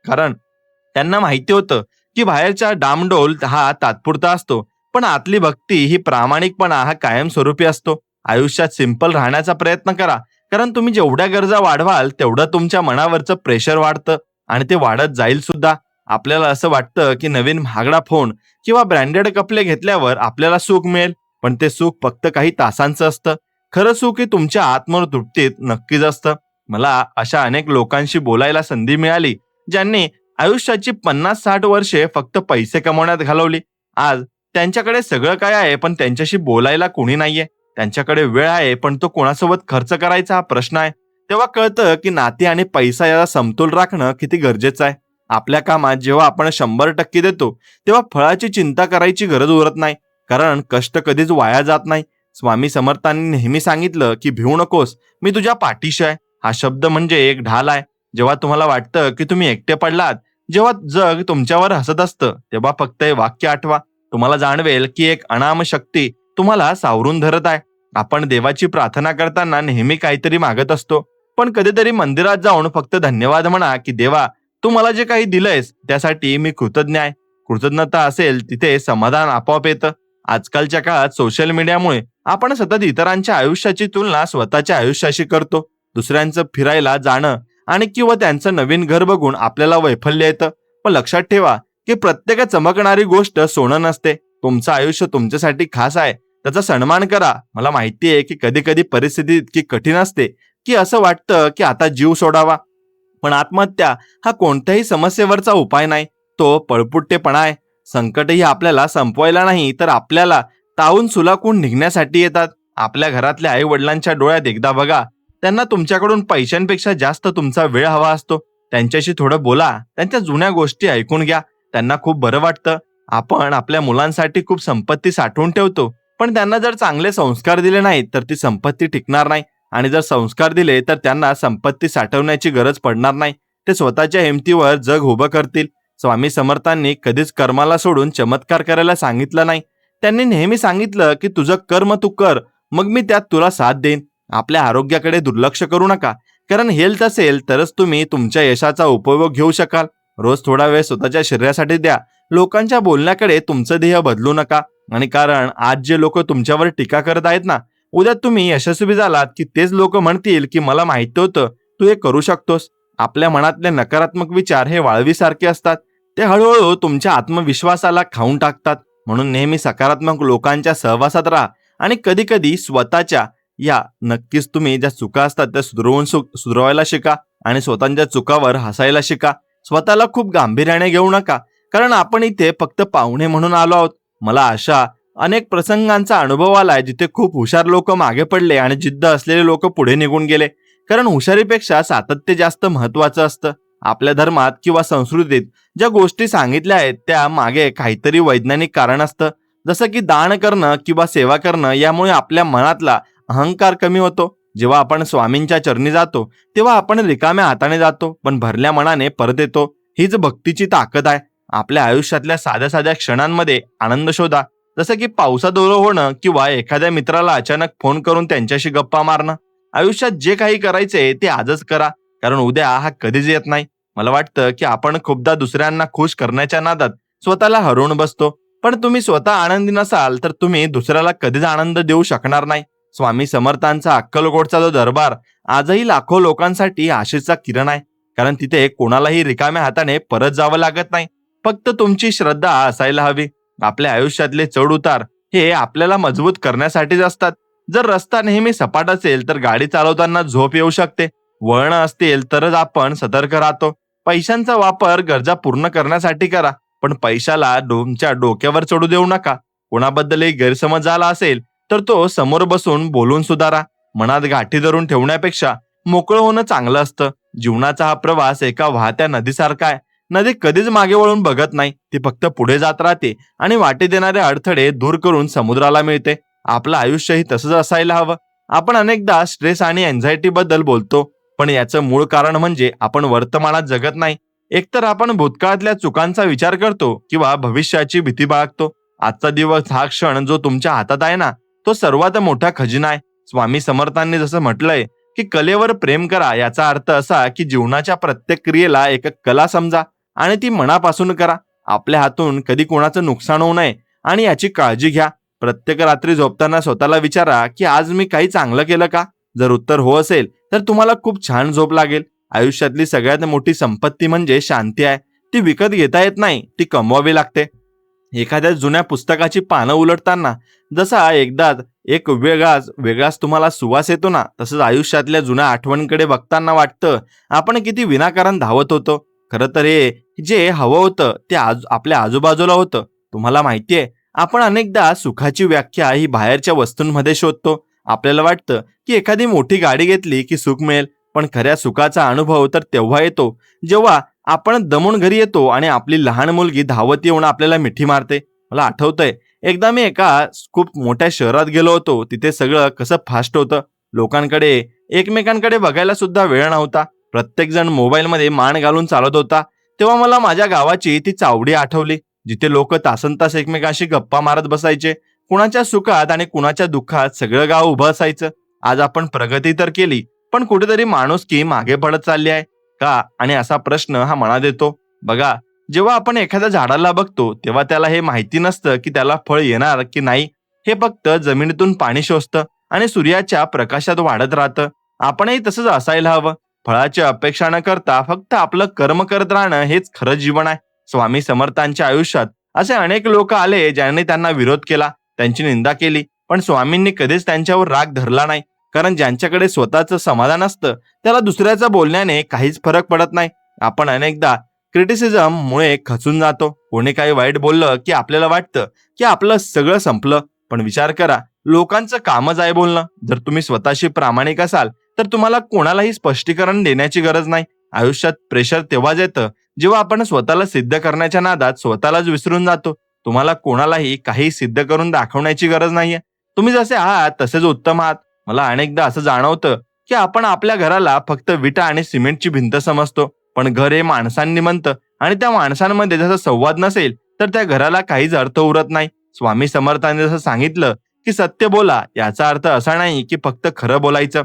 कारण त्यांना माहिती होतं की बाहेरचा डामडोल हा तात्पुरता असतो, पण आतली भक्ती ही प्रामाणिकपणा हा कायमस्वरूपी असतो. आयुष्यात सिंपल राहण्याचा प्रयत्न करा, कारण तुम्ही जेवढ्या गरजा वाढवाल तेवढं तुमच्या मनावरचं प्रेशर वाढतं आणि ते वाढत जाईल सुद्धा. आपल्याला असं वाटतं की नवीन महागडा फोन किंवा ब्रँडेड कपडे घेतल्यावर आपल्याला सुख मिळेल, पण ते सुख फक्त काही तासांचं असतं. खरं सुख हे तुमच्या आत्मतृप्तीत नक्कीच असतं. मला अशा अनेक लोकांशी बोलायला संधी मिळाली ज्यांनी आयुष्याची 50-60 वर्षे फक्त पैसे कमवण्यात घालवली. आज त्यांच्याकडे सगळं काय आहे, पण त्यांच्याशी बोलायला कोणी नाहीये. त्यांच्याकडे वेळ आहे, पण तो कोणासोबत खर्च करायचा हा प्रश्न आहे. तेव्हा कळतं की नाती आणि पैसा याचा समतोल राखणं किती गरजेचं आहे. आपल्या कामात जेव्हा आपण 100% देतो तेव्हा फळाची चिंता करायची गरज उरत नाही, कारण कष्ट कधीच वाया जात नाही. स्वामी समर्थांनी नेहमी सांगितलं की भिवू नकोस, मी तुझ्या पाठीशी आहे. हा शब्द म्हणजे एक ढाल आहे. जेव्हा तुम्हाला वाटतं की तुम्ही एकटे पडलात, जेव्हा जग तुमच्यावर हसत असतं, तेव्हा फक्त हे वाक्य आठवा. तुम्हाला जाणवेल की एक अनाम शक्ती तुम्हाला सावरून धरत आहे. आपण देवाची प्रार्थना करताना नेहमी काहीतरी मागत असतो, पण कधीतरी मंदिरात जाऊन फक्त धन्यवाद म्हणा की देवा, तू मला जे काही दिलंयस त्यासाठी मी कृतज्ञ आहे. कृतज्ञता असेल तिथे समाधान आपोआप येतं. आजकालच्या काळात सोशल मीडियामुळे आपण सतत इतरांच्या आयुष्याची तुलना स्वतःच्या आयुष्याशी करतो. दुसऱ्यांचं फिरायला जाणं आणि किंवा त्यांचं नवीन घर बघून आपल्याला वैफल्य येतं. पण लक्षात ठेवा की प्रत्येक चमकणारी गोष्ट सोनं नसते. तुमचं आयुष्य तुमच्यासाठी खास आहे, त्याचा सन्मान करा. मला माहिती आहे की कधी कधी परिस्थिती इतकी कठीण असते की असं वाटतं की आता जीव सोडावा, पण आत्महत्या हा कोणत्याही समस्येवरचा उपाय नाही, तो पळपुट्टेपणा आहे. संकटही आपल्याला संपवायला नाही तर आपल्याला तावून सुलाखून निघण्यासाठी येतात. आपल्या घरातल्या आई वडिलांच्या डोळ्यात एकदा बघा. त्यांना तुमच्याकडून पैशांपेक्षा जास्त तुमचा वेळ हवा असतो. त्यांच्याशी थोडं बोला, त्यांच्या जुन्या गोष्टी ऐकून घ्या. त्यांना खूप बरं वाटतं. आपण आपल्या मुलांसाठी खूप संपत्ती साठवून ठेवतो, पण त्यांना जर चांगले संस्कार दिले नाहीत तर ती संपत्ती टिकणार नाही. आणि जर संस्कार दिले तर त्यांना संपत्ती साठवण्याची गरज पडणार नाही. ते स्वतःच्या हिमतीवर जग उभं करतील. स्वामी समर्थांनी कधीच कर्माला सोडून चमत्कार करायला सांगितलं नाही. त्यांनी नेहमी सांगितलं की तुझं कर्म तू कर, मग मी त्यात तुला साथ देईन. आपल्या आरोग्याकडे दुर्लक्ष करू नका, कारण हेल्थ असेल तरच तुम्ही तुमच्या यशाचा उपयोग घेऊ शकाल. रोज थोडा वेळ स्वतःच्या शरीरासाठी द्या. लोकांच्या बोलण्याकडे तुमचं ध्येय बदलू नका. आणि कारण आज जे लोक तुमच्यावर टीका करत आहेत ना, उद्या तुम्ही यशस्वी झालात की तेच लोक म्हणतील की मला माहिती होतं तू हे करू शकतोस. आपल्या मनातले नकारात्मक विचार हे वाळवीसारखे असतात. ते हळूहळू तुमच्या आत्मविश्वासाला खाऊन टाकतात. म्हणून नेहमी सकारात्मक लोकांच्या सहवासात राहा आणि कधी कधी स्वतःच्या नक्कीच तुम्ही ज्या चुका असतात त्या सुधारायला शिका आणि स्वतःच्या चुकावर हसायला शिका. स्वतःला खूप गांभीर्याने घेऊ नका, कारण आपण इथे फक्त पाहुणे म्हणून आलो आहोत. मला अशा अनेक प्रसंगांचा अनुभव आलाय जिथे खूप हुशार लोक मागे पडले आणि जिद्द असलेले लोक पुढे निघून गेले. कारण हुशारीपेक्षा सातत्य जास्त महत्वाचं असतं. आपल्या धर्मात किंवा संस्कृतीत ज्या गोष्टी सांगितल्या आहेत त्या मागे काहीतरी वैज्ञानिक कारण असतं. जसं की दान करणं किंवा सेवा करणं, यामुळे आपल्या मनातला अहंकार कमी होतो. जेव्हा आपण स्वामींच्या चरणी जातो तेव्हा आपण रिकाम्या हाताने जातो, पण भरल्या मनाने परत येतो. हीच भक्तीची ताकद आहे. आपल्या आयुष्यातल्या साध्या साध्या क्षणांमध्ये आनंद शोधा, जसं की पावसात ओलं होणं किंवा एखाद्या मित्राला अचानक फोन करून त्यांच्याशी गप्पा मारणं. आयुष्यात जे काही करायचे ते आजच करा, कारण उद्या हा कधीच येत नाही. मला वाटतं की आपण खूपदा दुसऱ्यांना खुश करण्याच्या नादात स्वतःला हरवून बसतो, पण तुम्ही स्वतः आनंदी नसाल तर तुम्ही दुसऱ्याला कधीच आनंद देऊ शकणार नाही. स्वामी समर्थांचा अक्कलकोटचा जो दरबार आजही लाखो लोकांसाठी आशेचा किरण आहे, कारण तिथे कोणालाही रिकाम्या हाताने परत जावं लागत नाही. फक्त तुमची श्रद्धा असायला हवी. आपल्या आयुष्यातले चढ उतार हे आपल्याला मजबूत करण्यासाठीच असतात. जर रस्ता नेहमी सपाट असेल तर गाडी चालवताना झोप येऊ शकते. वळण असतील तरच आपण सतर्क राहतो. पैशांचा वापर गरजा पूर्ण करण्यासाठी करा, पण पैशाला तुमच्या डोक्यावर चढू देऊ नका. कोणाबद्दलही गैरसमज झाला असेल तर तो समोर बसून बोलून सुधारा. मनात गाठी धरून ठेवण्यापेक्षा मोकळं होणं चांगलं असतं. जीवनाचा हा प्रवास एका वाहत्या नदीसारखा आहे. नदी कधीच मागे वळून बघत नाही, ती फक्त पुढे जात राहते आणि वाटेत येणारे अडथळे दूर करून समुद्राला मिळते. आपलं आयुष्यही तसंच असायला हवं. आपण अनेकदा स्ट्रेस आणि एन्झायटी बद्दल बोलतो, पण याचं मूळ कारण म्हणजे आपण वर्तमानात जगत नाही. एकतर आपण भूतकाळातल्या चुकांचा विचार करतो किंवा भविष्याची भीती बाळगतो. आजचा दिवस, हा क्षण जो तुमच्या हातात आहे ना, तो सर्वात मोठा खजिना आहे. स्वामी समर्थांनी जसं म्हटलंय की कलेवर प्रेम करा, याचा अर्थ असा की जीवनाच्या प्रत्येक क्रियेला एक कला समजा आणि ती मनापासून करा. आपल्या हातून कधी कोणाचं नुकसान होऊ नये आणि याची काळजी घ्या. प्रत्येक रात्री झोपताना स्वतःला विचारा की आज मी काही चांगलं केलं का? जर उत्तर हो असेल तर तुम्हाला खूप छान झोप लागेल. आयुष्यातली सगळ्यात मोठी संपत्ती म्हणजे शांती आहे. ती विकत घेता येत नाही, ती कमवावी लागते. एखाद्या जुन्या पुस्तकाची पानं उलटताना जसा एकदाच एक वेगळाच तुम्हाला सुवास येतो ना, तसंच आयुष्यातल्या जुन्या आठवणींकडे बघताना वाटतं आपण किती विनाकारण धावत होतो. खरं तर हे जे हवं होतं ते आपल्या आजूबाजूला होतं. तुम्हाला माहितीये, आपण अनेकदा सुखाची व्याख्या ही बाहेरच्या वस्तूंमध्ये शोधतो. आपल्याला वाटतं की एखादी मोठी गाडी घेतली की सुख मिळेल, पण खऱ्या सुखाचा अनुभव तर तेव्हा येतो जेव्हा आपण दमून घरी येतो आणि आपली लहान मुलगी धावत येऊन आपल्याला मिठी मारते. मला आठवतंय, एकदा मी एका खूप मोठ्या शहरात गेलो होतो. तिथे सगळं कसं फास्ट होतं. लोकांकडे एकमेकांकडे बघायला सुद्धा वेळ नव्हता. प्रत्येक जण मोबाईलमध्ये मान घालून चालत होता. तेव्हा मला माझ्या गावाची ती चावडी आठवली, जिथे लोक तासनतास एकमेकांशी गप्पा मारत बसायचे. कुणाच्या सुखात आणि कुणाच्या दुःखात सगळं गाव उभं असायचं. आज आपण प्रगती तर केली, पण कुठेतरी माणुसकी मागे पडत चालली आहे का? आणि असा प्रश्न हा मनात येतो. बघा, जेव्हा आपण एखाद्या झाडाला बघतो तेव्हा त्याला हे माहिती नसतं की त्याला फळ येणार की नाही. हे फक्त जमिनीतून पाणी शोषतं आणि सूर्याच्या प्रकाशात वाढत राहतं. आपणही तसंच असायला हवं. फळाची अपेक्षा न करता फक्त आपलं कर्म करत राहणं हेच खरं जीवन आहे. स्वामी समर्थांच्या आयुष्यात असे अनेक लोक आले ज्यांनी त्यांना विरोध केला, त्यांची निंदा केली, पण स्वामींनी कधीच त्यांच्यावर राग धरला नाही. कारण ज्यांच्याकडे स्वतःचं समाधान असतं त्याला दुसऱ्याचा बोलण्याने काहीच फरक पडत नाही. आपण अनेकदा क्रिटिसिझम मुळे खचून जातो. कोणी काही वाईट बोललं की आपल्याला वाटतं की आपलं सगळं संपलं. पण विचार करा, लोकांचं कामच आहे बोलणं. जर तुम्ही स्वतःशी प्रामाणिक असाल तर तुम्हाला कोणालाही स्पष्टीकरण देण्याची गरज नाही. आयुष्यात प्रेशर तेव्हाच येतं जेव्हा आपण स्वतःला सिद्ध करण्याच्या नादात स्वतःलाच विसरून जातो. तुम्हाला कोणालाही काही सिद्ध करून दाखवण्याची गरज नाहीये. तुम्ही जसे आहात तसेच उत्तम आहात. मला अनेकदा असं जाणवतं की आपण आपल्या घराला फक्त विटा आणि सिमेंटची भिंत समजतो, पण घर हे माणसांनी बनतं आणि त्या माणसांमध्ये जसं संवाद नसेल तर त्या घराला काहीच अर्थ उरत नाही. स्वामी समर्थांनी जसं सांगितलं की सत्य बोला, याचा अर्थ असा नाही की फक्त खरं बोलायचं,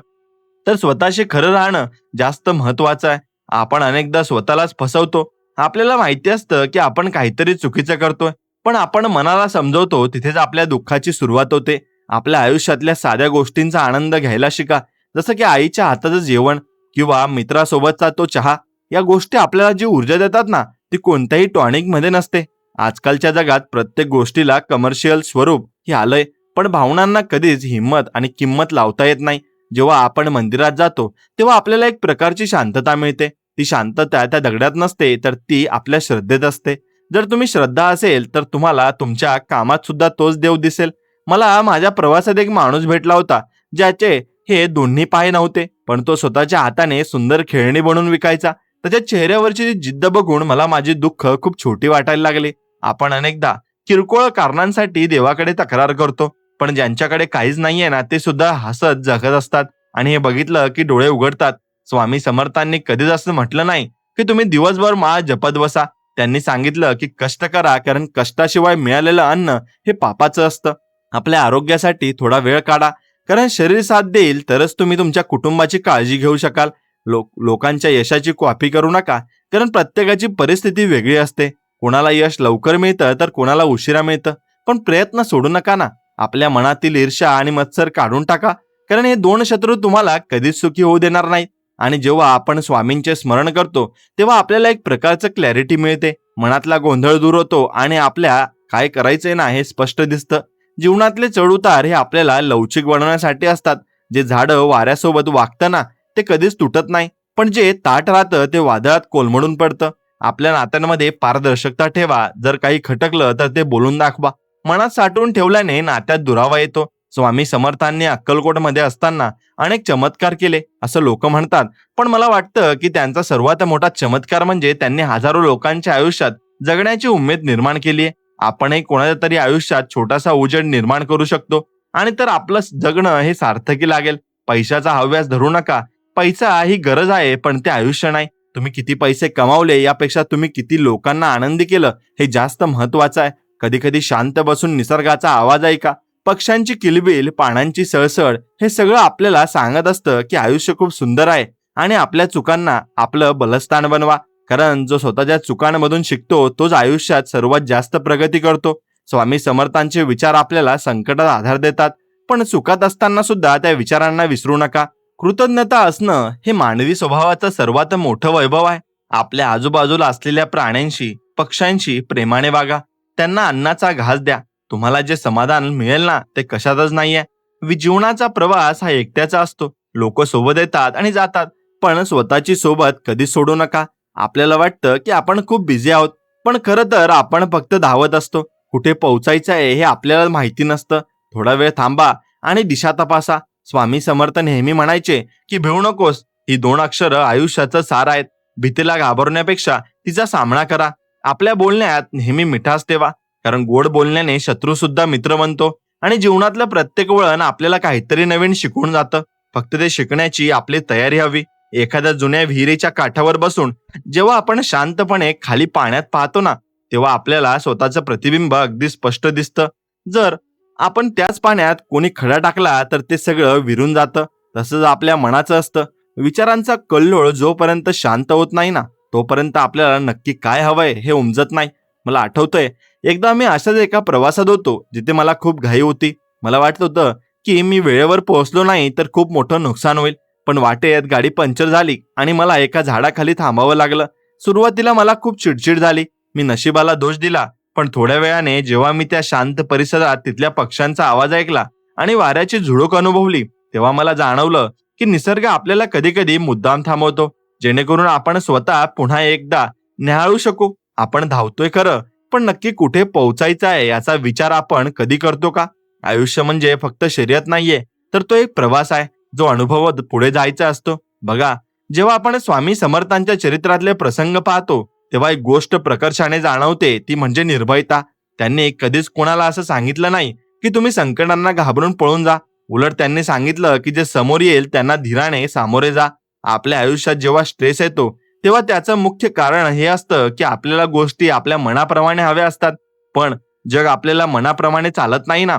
तर स्वतःशी खरं राहणं जास्त महत्वाचं आहे. आपण अनेकदा स्वतःलाच फसवतो. आपल्याला माहिती असतं की आपण काहीतरी चुकीचं करतोय, पण आपण मनाला समजवतो, तिथेच आपल्या दुःखाची सुरुवात होते. आपल्या आयुष्यातल्या साध्या गोष्टींचा आनंद घ्यायला शिका, जसं की आईच्या हाताचं जेवण किंवा मित्रासोबतचा तो चहा. या गोष्टी आपल्याला जी ऊर्जा देतात ना, ती कोणत्याही टॉनिक मध्ये नसते. आजकालच्या जगात प्रत्येक गोष्टीला कमर्शियल स्वरूप हे आलंय, पण भावनांना कधीच हिंमत आणि किंमत लावता येत नाही. जेव्हा आपण मंदिरात जातो तेव्हा आपल्याला एक प्रकारची शांतता मिळते. ती शांतता त्या दगडात नसते, तर ती आपल्या श्रद्धेत असते. जर तुम्ही श्रद्धा असेल तर तुम्हाला तुमच्या कामात सुद्धा तोच देव दिसेल. मला माझ्या प्रवासात एक माणूस भेटला होता ज्याचे हे दोन्ही पाय नव्हते, पण तो स्वतःच्या हाताने सुंदर खेळणी बनवून विकायचा. त्याच्या चेहऱ्यावरची जिद्द बघून मला माझी दुःख खूप छोटी वाटायला लागली. आपण अनेकदा किरकोळ कारणांसाठी देवाकडे तक्रार करतो, पण ज्यांच्याकडे काहीच नाहीये ना, ते सुद्धा हसत जगत असतात आणि हे बघितलं की डोळे उघडतात. स्वामी समर्थांनी कधीच असं म्हटलं नाही की तुम्ही दिवसभर माळ जपत बसा. त्यांनी सांगितलं की कष्ट करा, कारण कष्टाशिवाय मिळालेलं अन्न हे पापाचं असतं. आपल्या आरोग्यासाठी थोडा वेळ काढा, कारण शरीर साथ देईल तरच तुम्ही तुमच्या कुटुंबाची काळजी घेऊ शकाल. लोकांच्या यशाची कॉपी करू नका, कारण प्रत्येकाची परिस्थिती वेगळी असते. कोणाला यश लवकर मिळतं तर कोणाला उशिरा मिळतं, पण प्रयत्न सोडू नका ना. आपल्या मनातील ईर्ष्या आणि मत्सर काढून टाका, कारण हे दोन शत्रू तुम्हाला कधीच सुखी होऊ देणार नाहीत. आणि जेव्हा आपण स्वामींचे स्मरण करतो तेव्हा आपल्याला एक प्रकारचं क्लॅरिटी मिळते, मनातला गोंधळ दूर होतो आणि आपल्या काय करायचंय ना हे स्पष्ट दिसतं. जीवनातले चढउतार हे आपल्याला लवचिक बनवण्यासाठी असतात. जे झाडं वाऱ्यासोबत वागतं ना ते कधीच तुटत नाही, पण जे ताठ राहतं ते वादळात कोलमडून पडतं. आपल्या नात्यांमध्ये पारदर्शकता ठेवा. जर काही खटकलं तर ते बोलून दाखवा. मनात साठवून ठेवल्याने नात्यात दुरावा येतो. स्वामी समर्थांनी अक्कलकोटमध्ये असताना अनेक चमत्कार केले असं लोक म्हणतात, पण मला वाटतं की त्यांचा सर्वात मोठा चमत्कार म्हणजे त्यांनी हजारो लोकांच्या आयुष्यात जगण्याची उमेद निर्माण केली आहे. आपणही कोणाच्या तरी आयुष्यात छोटासा उजेड निर्माण करू शकतो आणि तर आपलं जगणं हे सार्थकी लागेल. पैशाचा हव्यास धरू नका. पैसा ही गरज आहे, पण ते आयुष्य नाही. तुम्ही किती पैसे कमावले यापेक्षा तुम्ही किती लोकांना आनंदी केलं हे जास्त महत्वाचं आहे. कधी कधी शांत बसून निसर्गाचा आवाज ऐका. पक्ष्यांची किलबिल, पानांची सळसळ हे सगळं आपल्याला सांगत असतं की आयुष्य खूप सुंदर आहे आणि आपल्या चुकांना आपलं बलस्थान बनवा. कारण जो स्वतःच्या चुकांमधून शिकतो तोच आयुष्यात सर्वात जास्त प्रगती करतो. स्वामी समर्थांचे विचार आपल्याला संकटात आधार देतात, पण चुकात असताना सुद्धा त्या विचारांना विसरू नका. कृतज्ञता असणं हे मानवी स्वभावाचं सर्वात मोठं वैभव आहे. आपल्या आजूबाजूला असलेल्या प्राण्यांशी, पक्ष्यांशी प्रेमाने वागा. त्यांना अन्नाचा घास द्या. तुम्हाला जे समाधान मिळेल ना ते कशातच नाहीये. जीवनाचा प्रवास हा एकट्याचा असतो. लोक सोबत येतात आणि जातात, पण स्वतःची सोबत कधी सोडू नका. आपल्याला वाटतं की आपण खूप बिझी आहोत, पण खरं तर आपण फक्त धावत असतो. कुठे पोहोचायचं आहे हे आपल्याला माहिती नसतं. थोडा वेळ थांबा आणि दिशा तपासा. स्वामी समर्थ नेहमी म्हणायचे की भिवू नकोस. ही 2 अक्षरं आयुष्याचं सार आहेत. भीतीला घाबरण्यापेक्षा तिचा सामना करा. आपल्या बोलण्यात नेहमी मिठास ठेवा, कारण गोड बोलण्याने शत्रू सुद्धा मित्र बनतो आणि जीवनातलं प्रत्येक वळण आपल्याला काहीतरी नवीन शिकवून जातं. फक्त ते शिकण्याची आपली तयारी हवी. एखाद्या जुन्या विहिरीच्या काठावर बसून जेव्हा आपण शांतपणे खाली पाण्यात पाहतो ना तेव्हा आपल्याला स्वतःचं प्रतिबिंब अगदी स्पष्ट दिसतं. जर आपण त्याच पाण्यात कोणी खडा टाकला तर ते सगळं विरून जातं. तसंच आपल्या मनाचं असतं. विचारांचा कल्लोळ जोपर्यंत शांत होत नाही ना तोपर्यंत आपल्याला नक्की काय हवंय हे उमजत नाही. मला आठवतंय, एकदा मी अशाच एका प्रवासात होतो जिथे मला खूप घाई होती. मला वाटत होतं की मी वेळेवर पोहोचलो नाही तर खूप मोठं नुकसान होईल. पण वाटेत गाडी पंक्चर झाली आणि मला एका झाडाखाली थांबावं लागलं. सुरुवातीला मला खूप चिडचिड झाली. मी नशिबाला दोष दिला, पण थोड्या वेळाने जेव्हा मी त्या शांत परिसरात तिथल्या पक्ष्यांचा आवाज ऐकला आणि वाऱ्याची झुळूक अनुभवली तेव्हा मला जाणवलं की निसर्ग आपल्याला कधी कधी मुद्दाम थांबवतो, जेणेकरून आपण स्वतः पुन्हा एकदा निहाळू शकू. आपण धावतोय खरं, पण नक्की कुठे पोहोचायचं आहे याचा विचार आपण कधी करतो का? आयुष्य म्हणजे फक्त शर्यत नाहीये, तर तो एक प्रवास आहे जो अनुभवत पुढे जायचा असतो. बघा, जेव्हा आपण स्वामी समर्थांच्या चरित्रातले प्रसंग पाहतो तेव्हा एक गोष्ट प्रकर्षाने जाणवते, ती म्हणजे निर्भयता. त्यांनी कधीच कोणाला असं सांगितलं नाही की तुम्ही संकटांना घाबरून पळून जा. उलट त्यांनी सांगितलं की जे समोर येईल त्यांना धीराने सामोरे जा. आपल्या आयुष्यात जेव्हा स्ट्रेस येतो तेव्हा त्याचं मुख्य कारण हे असतं की आपल्याला गोष्टी आपल्या मनाप्रमाणे हव्या असतात, पण जग आपल्याला मनाप्रमाणे चालत नाही ना,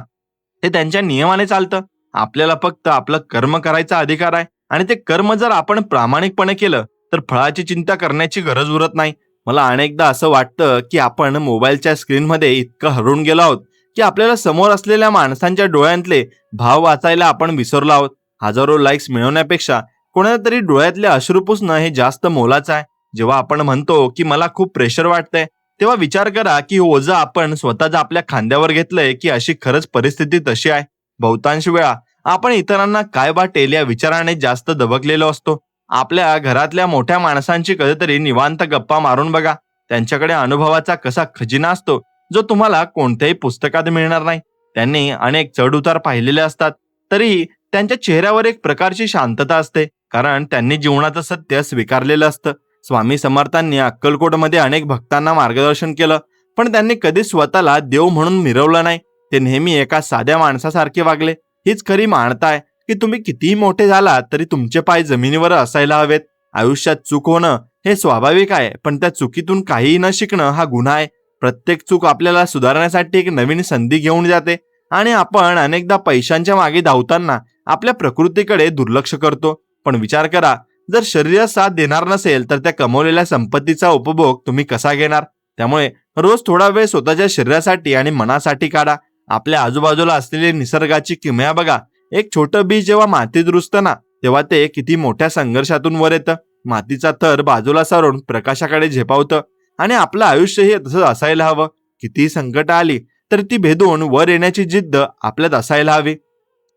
ते त्यांच्या नियमाने चालतं. आपल्याला फक्त आपलं कर्म करायचा अधिकार आहे आणि ते कर्म जर आपण प्रामाणिकपणे केलं तर फळाची चिंता करण्याची गरज उरत नाही. मला अनेकदा असं वाटतं की आपण मोबाईलच्या स्क्रीनमध्ये इतकं हरवून गेलो आहोत की आपल्याला समोर असलेल्या माणसांच्या डोळ्यांतले भाव वाचायला आपण विसरलो आहोत. हजारो लाईक्स मिळवण्यापेक्षा कोणाला तरी डोळ्यातले अश्रू पुसणं हे जास्त मोलाचं आहे. जेव्हा आपण म्हणतो की मला खूप प्रेशर वाटतंय तेव्हा विचार करा की ओझं आपण स्वतःच आपल्या खांद्यावर घेतलंय की अशी खरंच परिस्थिती तशी आहे. बहुतांश वेळा आपण इतरांना काय वाटेल या विचाराने जास्त दबकलेलो असतो. आपल्या घरातल्या मोठ्या माणसांची कधीतरी निवांत गप्पा मारून बघा. त्यांच्याकडे अनुभवाचा कसा खजिना असतो जो तुम्हाला कोणत्याही पुस्तकात मिळणार नाही. त्यांनी अनेक चढउतार पाहिलेले असतात, तरीही त्यांच्या चेहऱ्यावर एक प्रकारची शांतता असते, कारण त्यांनी जीवनाचं सत्य स्वीकारलेलं असतं. स्वामी समर्थांनी अक्कलकोटमध्ये अनेक भक्तांना मार्गदर्शन केलं, पण त्यांनी कधी स्वतःला देव म्हणून मिरवलं नाही. ते नेहमी एका साध्या माणसासारखे वागले. हीच खरी मानता आहे की तुम्ही कितीही मोठे झालात तरी तुमचे पाय जमिनीवर असायला हवेत. आयुष्यात चूक होणं हे स्वाभाविक आहे, पण त्या चुकीतून काहीही न शिकणं हा गुन्हा आहे. प्रत्येक चूक आपल्याला सुधारण्यासाठी एक नवीन संधी घेऊन जाते आणि आपण अनेकदा पैशांच्या मागे धावताना आपल्या प्रकृतीकडे दुर्लक्ष करतो. पण विचार करा, जर शरीर साथ देणार नसेल तर त्या कमवलेल्या संपत्तीचा उपभोग तुम्ही कसा घेणार? त्यामुळे रोज थोडा वेळ स्वतःच्या शरीरासाठी आणि मनासाठी काढा. आपल्या आजूबाजूला असलेली निसर्गाची किमया बघा. एक छोटं बीज जेव्हा मातीत रुजतं ना तेव्हा ते किती मोठ्या संघर्षातून वर येतं, मातीचा थर बाजूला सारून प्रकाशाकडे झेपावतं. आणि आपलं आयुष्य हे तसंच असायला हवं. किती संकट आली तर ती भेदून वर येण्याची जिद्द आपल्यात असायला हवी.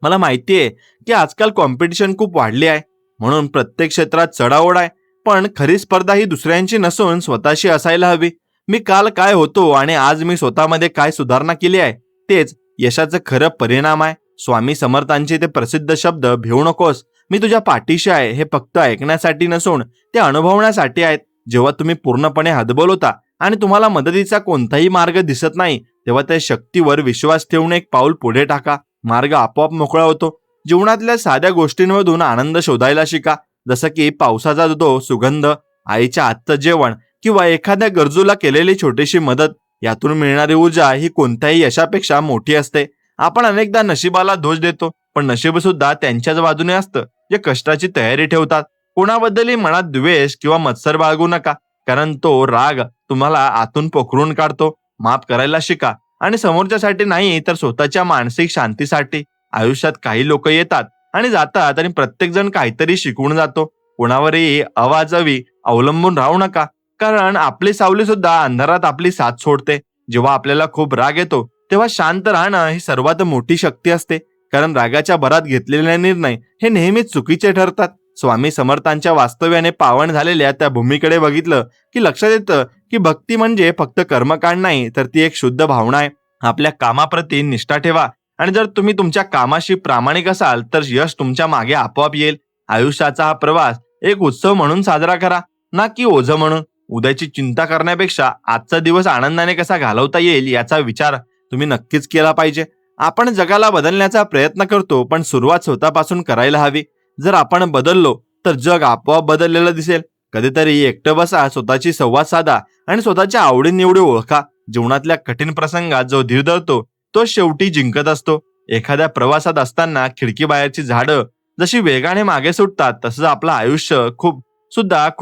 मला माहिती आहे की आजकाल कॉम्पिटिशन खूप वाढली आहे, म्हणून प्रत्येक क्षेत्रात चढाओढ आहे. पण खरी स्पर्धा ही दुसऱ्यांची नसून स्वतःशी असायला हवी. मी काल काय होतो आणि आज मी स्वतःमध्ये काय सुधारणा केली आहे, तेच यशाचं खरं परिणाम आहे. स्वामी समर्थांचे ते प्रसिद्ध शब्द, भिवू नकोस, मी तुझ्या पाठीशी आहे, हे फक्त ऐकण्यासाठी नसून ते अनुभवण्यासाठी आहेत. जेव्हा तुम्ही पूर्णपणे हतबल आणि तुम्हाला मदतीचा कोणताही मार्ग दिसत नाही, तेव्हा त्या शक्तीवर विश्वास ठेवून एक पाऊल पुढे टाका. मार्ग आपोआप मोकळा होतो. जीवनातल्या साध्या गोष्टींमधून आनंद शोधायला शिका, जसं की पावसाचा तो सुगंध, आईच्या हातचं जेवण किंवा एखाद्या गरजूला केलेली छोटीशी मदत. यातून मिळणारी ऊर्जा ही कोणत्याही यशापेक्षा मोठी असते. आपण अनेकदा नशिबाला दोष देतो, पण नशीब सुद्धा त्यांच्याच बाजूने असतं जे कष्टाची तयारी ठेवतात. कोणाबद्दलही मनात द्वेष किंवा मत्सर बाळगू नका, कारण तो राग तुम्हाला आतून पोखरून काढतो. माफ करायला शिका, आणि समोरच्यासाठी नाही तर स्वतःच्या मानसिक शांतीसाठी. आयुष्यात काही लोक येतात आणि जातात, आणि प्रत्येक जण काहीतरी शिकवून जातो. कोणावरही अवाजवी अवलंबून राहू नका, कारण आपली सावली सुद्धा अंधारात आपली साथ सोडते. जेव्हा आपल्याला खूप राग येतो तेव्हा शांत राहणं ही सर्वात मोठी शक्ती असते, कारण रागाच्या भरात घेतलेले निर्णय हे नेहमीच चुकीचे ठरतात. स्वामी समर्थांच्या वास्तव्याने पावन झालेल्या त्या भूमीकडे बघितलं की लक्षात येतं की भक्ती म्हणजे फक्त कर्मकांड नाही, तर ती एक शुद्ध भावना आहे. आपल्या कामाप्रती निष्ठा ठेवा, आणि जर तुम्ही तुमच्या कामाशी प्रामाणिक असाल तर यश तुमच्या मागे आपोआप येईल. आयुष्याचा हा प्रवास एक उत्सव म्हणून साजरा करा, ना की ओझं म्हणून. उद्याची चिंता करण्यापेक्षा आजचा दिवस आनंदाने कसा घालवता येईल याचा विचार तुम्ही नक्कीच केला पाहिजे. आपण जगाला बदलण्याचा प्रयत्न करतो, पण सुरुवात स्वतःपासून करायला हवी. जर आपण बदललो तर जग आपोआप बदललेलं दिसेल. कधीतरी एकटं बसा, स्वतःची संवाद साधा आणि स्वतःच्या आवडीनिवडी ओळखा. जीवनातल्या कठीण प्रसंगात जो धीर धरतो तो शेवटी जिंकत असतो. एखाद्या प्रवासात असताना खिडकीबाहेरची झाडं जशी वेगाने मागे सुटतात, तसंच आपलं आयुष्य खूप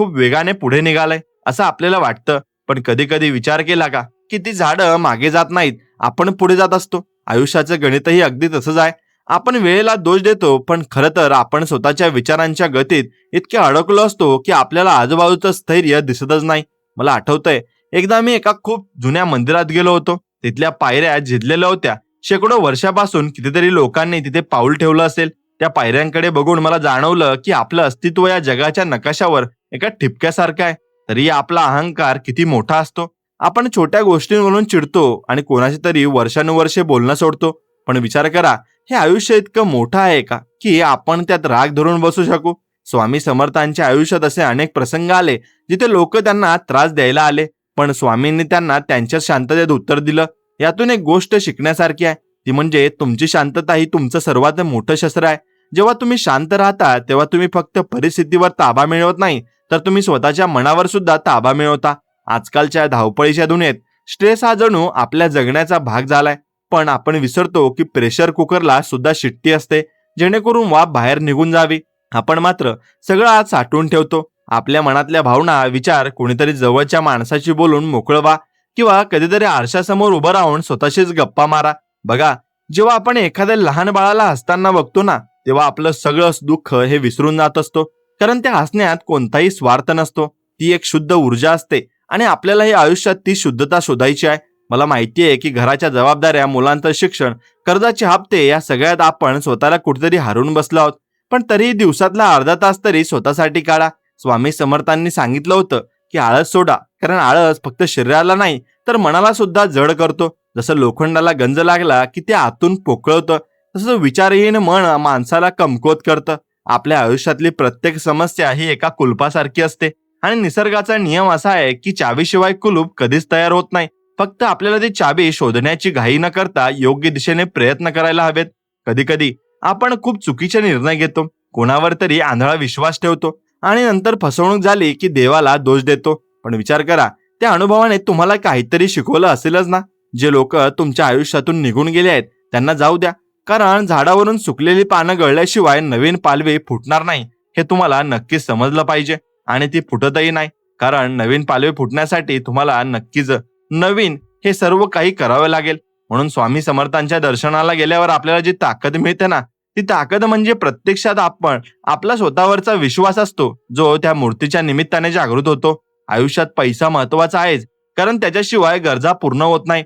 वेगाने पुढे निघालंय असं आपल्याला वाटतं. पण कधी कधी विचार केला का की ती झाडं मागे जात नाहीत, आपण पुढे जात असतो. आयुष्याचं गणितही अगदी तसंच आहे. आपण वेळेला दोष देतो, पण खरं तर आपण स्वतःच्या विचारांच्या गतीत इतके अडकलो असतो की आपल्याला आजूबाजूचं स्थैर्य दिसतच नाही. मला आठवतंय, एकदा मी एका खूप जुन्या मंदिरात गेलो होतो. तिथल्या पायऱ्या झिजलेल्या होत्या. शेकडो वर्षापासून कितीतरी लोकांनी तिथे पाऊल ठेवलं असेल. त्या पायऱ्यांकडे बघून मला जाणवलं की आपलं अस्तित्व या जगाच्या नकाशावर एका ठिपक्यासारखं आहे. तरी आपला अहंकार किती मोठा असतो. आपण छोट्या गोष्टींवरून चिडतो आणि कोणाशी तरी वर्षानुवर्षे बोलणं सोडतो. पण विचार करा, हे आयुष्य इतकं मोठं आहे का की आपण त्यात राग धरून बसू शकू? स्वामी समर्थांच्या आयुष्यात असे अनेक प्रसंग आले जिथे लोक त्यांना त्रास द्यायला आले, पण स्वामींनी त्यांना त्यांच्या शांततेत उत्तर दिलं. यातून एक गोष्ट शिकण्यासारखी आहे, ती म्हणजे तुमची शांतता ही तुमचं सर्वात मोठं शस्त्र आहे. जेव्हा तुम्ही शांत राहता तेव्हा तुम्ही फक्त परिस्थितीवर ताबा मिळवत नाही, तर तुम्ही स्वतःच्या मनावर सुद्धा ताबा मिळवता. आजकालच्या धावपळीच्या दुनियेत स्ट्रेस हा जणू आपल्या जगण्याचा भाग झालाय. पण आपण विसरतो की प्रेशर कुकरला सुद्धा शिट्टी असते, जेणेकरून वाफ बाहेर निघून जावी. आपण मात्र सगळं आज साठवून ठेवतो. आपल्या मनातल्या भावना, विचार कोणीतरी जवळच्या माणसाशी बोलून मोकळवा, किंवा कधीतरी आरशासमोर उभं राहून स्वतःशीच गप्पा मारा. बघा, जेव्हा आपण एखाद्या लहान बाळाला हसताना बघतो ना, तेव्हा आपलं सगळं दुःख हे विसरून जात असतो, कारण त्या हसण्यात कोणताही स्वार्थ नसतो. ती एक शुद्ध ऊर्जा असते, आणि आपल्याला ही आयुष्यात ती शुद्धता शोधायची आहे. मला माहिती आहे की घराच्या जबाबदाऱ्या, मुलांचं शिक्षण, कर्जाचे हप्ते, या सगळ्यात आपण स्वतःला कुठेतरी हरवून बसलो आहोत. पण तरीही दिवसातला अर्धा तास तरी स्वतःसाठी काढा. स्वामी समर्थांनी सांगितलं होतं की आळस सोडा, कारण आळस फक्त शरीराला नाही तर मनाला सुद्धा जड करतो. जसं लोखंडाला गंज लागला की ते आतून पोकळतं, तसं विचारहीन मन माणसाला कमकुवत करतं. आपल्या आयुष्यातली प्रत्येक समस्या ही एका कुलपासारखी असते, आणि निसर्गाचा नियम असा आहे की चावीशिवाय कुलूप कधीच तयार होत नाही. फक्त आपल्याला ती चावी शोधण्याची घाई न करता योग्य दिशेने प्रयत्न करायला हवेत. कधी कधी आपण खूप चुकीचे निर्णय घेतो, कोणावर तरी आंधळा विश्वास ठेवतो, आणि नंतर फसवणूक झाली की देवाला दोष देतो. पण विचार करा, त्या अनुभवाने तुम्हाला काहीतरी शिकवलं असेलच ना? जे लोक तुमच्या आयुष्यातून निघून गेले आहेत त्यांना जाऊ द्या, कारण झाडावरून सुकलेली पानं गळल्याशिवाय नवीन पालवी फुटणार नाही, हे तुम्हाला नक्कीच समजलं पाहिजे. आणि ती फुटतही नाही, कारण नवीन पालवी फुटण्यासाठी तुम्हाला नक्कीच नवीन हे सर्व काही करावे लागेल. म्हणून स्वामी समर्थांच्या दर्शनाला गेल्यावर आपल्याला जी ताकद मिळते ना, ती ताकद म्हणजे प्रत्यक्षात आपण आपला स्वतःवरचा विश्वास असतो, जो त्या मूर्तीच्या निमित्ताने जागृत होतो. आयुष्यात पैसा महत्वाचा आहेच, कारण त्याच्याशिवाय गरजा पूर्ण होत नाही.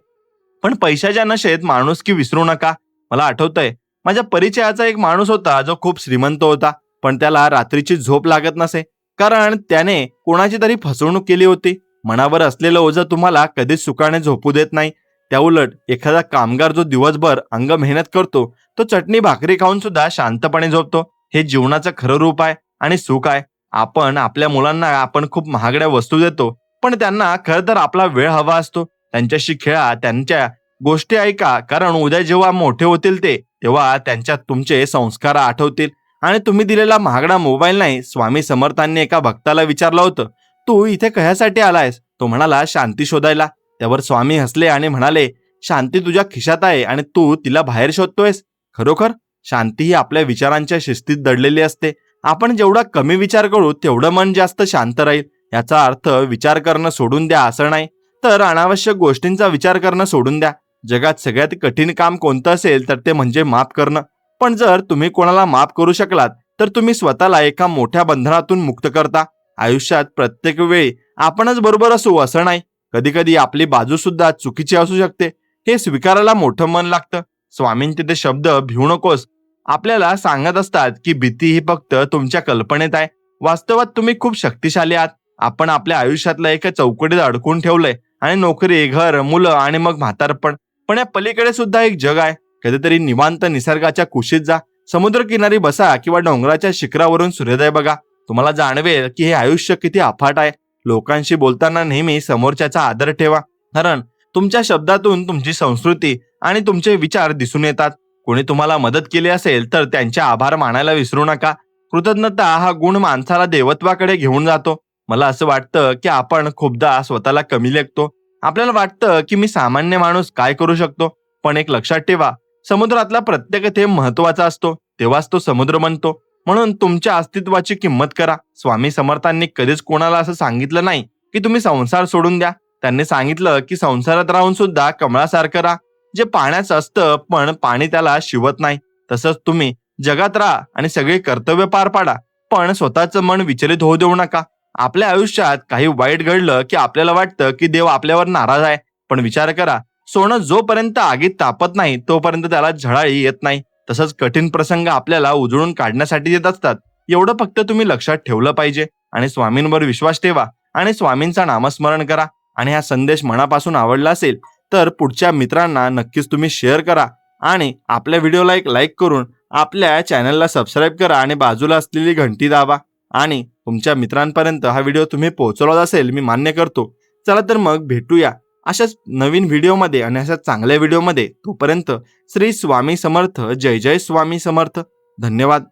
पण पैशाच्या नशेत माणुसकी विसरू नका. मला आठवतंय, माझ्या परिचयाचा एक माणूस होता जो खूप श्रीमंत होता, पण त्याला रात्रीची झोप लागत नसे, कारण त्याने कोणाची तरी फसवणूक केली होती. मनावर असलेलं ओझं तुम्हाला कधीच सुखाने झोपू देत नाही. त्याउलट एखादा कामगार जो दिवसभर अंग मेहनत करतो, तो चटणी भाकरी खाऊन सुद्धा शांतपणे झोपतो. हे जीवनाचं खरं रूप आहे आणि सुख आहे. आपण आपल्या मुलांना आपण खूप महागड्या वस्तू देतो, पण त्यांना खरं तर आपला वेळ हवा असतो. त्यांच्याशी खेळा, त्यांच्या गोष्टी ऐका, कारण उद्या जेव्हा मोठे होतील तेव्हा त्यांच्यात तुमचे संस्कार आठवतील. आणि तुम्ही दिलेला महागडा मोबाईल नाही. स्वामी समर्थांनी एका भक्ताला विचारलं होतं, तू इथे कशासाठी आलायस? तो म्हणाला, शांती शोधायला. त्यावर स्वामी हसले आणि म्हणाले, शांती तुझ्या खिशात आहे आणि तू तिला बाहेर शोधतोयस. खरोखर शांती ही आपल्या विचारांच्या शिस्तीत दडलेली असते. आपण जेवढा कमी विचार करू तेवढं मन जास्त शांत राहील. याचा अर्थ विचार करणं सोडून द्या असं नाही, तर अनावश्यक गोष्टींचा विचार करणं सोडून द्या. जगात सगळ्यात कठीण काम कोणतं असेल तर ते म्हणजे माफ करणं. पण जर तुम्ही कोणाला माफ करू शकलात, तर तुम्ही स्वतःला एका मोठ्या बंधनातून मुक्त करता. आयुष्यात प्रत्येक वेळी आपणच बरोबर असू असं नाही. कधी कधी आपली बाजू सुद्धा चुकीची असू शकते. हे स्वीकारायला मोठं मन लागतं. स्वामींचे ते शब्द भिवू नकोस आपल्याला सांगत असतात की भीती ही फक्त तुमच्या कल्पनेत आहे. वास्तवात तुम्ही खूप शक्तिशाली आहात. आपण आपल्या आयुष्यातल्या एका चौकटीत अडकून ठेवलंय, आणि नोकरी, घर, मुलं आणि मग म्हातारपण. पण या पलीकडे सुद्धा एक जग आहे. कधीतरी निवांत निसर्गाच्या कुशीत जा, समुद्रकिनारी बसा किंवा डोंगराच्या शिखरावरून सूर्योदय बघा. तुम्हाला जाणवेल की हे आयुष्य किती अफाट आहे. लोकांशी बोलताना नेहमी समोरच्याचा आदर ठेवा, कारण तुमच्या शब्दातून तुमची संस्कृती आणि तुमचे विचार दिसून येतात. कोणी तुम्हाला मदत केली असेल तर त्यांचे आभार मानायला विसरू नका. कृतज्ञता हा गुण माणसाला देवत्वाकडे घेऊन जातो. मला असं वाटतं की आपण खूपदा स्वतःला कमी लेखतो. आपल्याला वाटतं की मी सामान्य माणूस काय करू शकतो, पण एक लक्षात ठेवा, समुद्रातला प्रत्येक थेंब महत्वाचा असतो, तेव्हाच तो समुद्र बनतो. म्हणून तुमच्या अस्तित्वाची किंमत करा. स्वामी समर्थांनी कधीच कोणाला असं सांगितलं नाही की तुम्ही संसार सोडून द्या. त्यांनी सांगितलं की संसारात राहून सुद्धा कमळासारखं राहा, जे पाण्याचं असतं पण पाणी त्याला शिवत नाही. तसंच तुम्ही जगात राहा आणि सगळे कर्तव्य पार पाडा, पण स्वतःचं मन विचलित होऊ देऊ नका. आपल्या आयुष्यात काही वाईट घडलं की आपल्याला वाटतं की देव आपल्यावर नाराज आहे, पण विचार करा, सोनं जोपर्यंत आगीत तापत नाही तोपर्यंत त्याला झळाळी येत नाही. तसंच कठीण प्रसंग आपल्याला उजळून काढण्यासाठी येत असतात. एवढं फक्त तुम्ही लक्षात ठेवलं पाहिजे. आणि स्वामींवर विश्वास ठेवा आणि स्वामींचा नामस्मरण करा. आणि हा संदेश मनापासून आवडला असेल तर पुढच्या मित्रांना नक्कीच तुम्ही शेअर करा, आणि आपल्या व्हिडिओला एक लाईक करून आपल्या चॅनलला सबस्क्राईब करा आणि बाजूला असलेली घंटी दाबा. आणि तुमच्या मित्रांपर्यंत हा व्हिडिओ तुम्ही पोहोचवला असेल, मी मान्य करतो. चला तर मग भेटूया अशाच नवीन व्हिडिओमध्ये आणि अशाच चांगल्या व्हिडिओमध्ये. तोपर्यंत श्री स्वामी समर्थ. जय जय स्वामी समर्थ. धन्यवाद.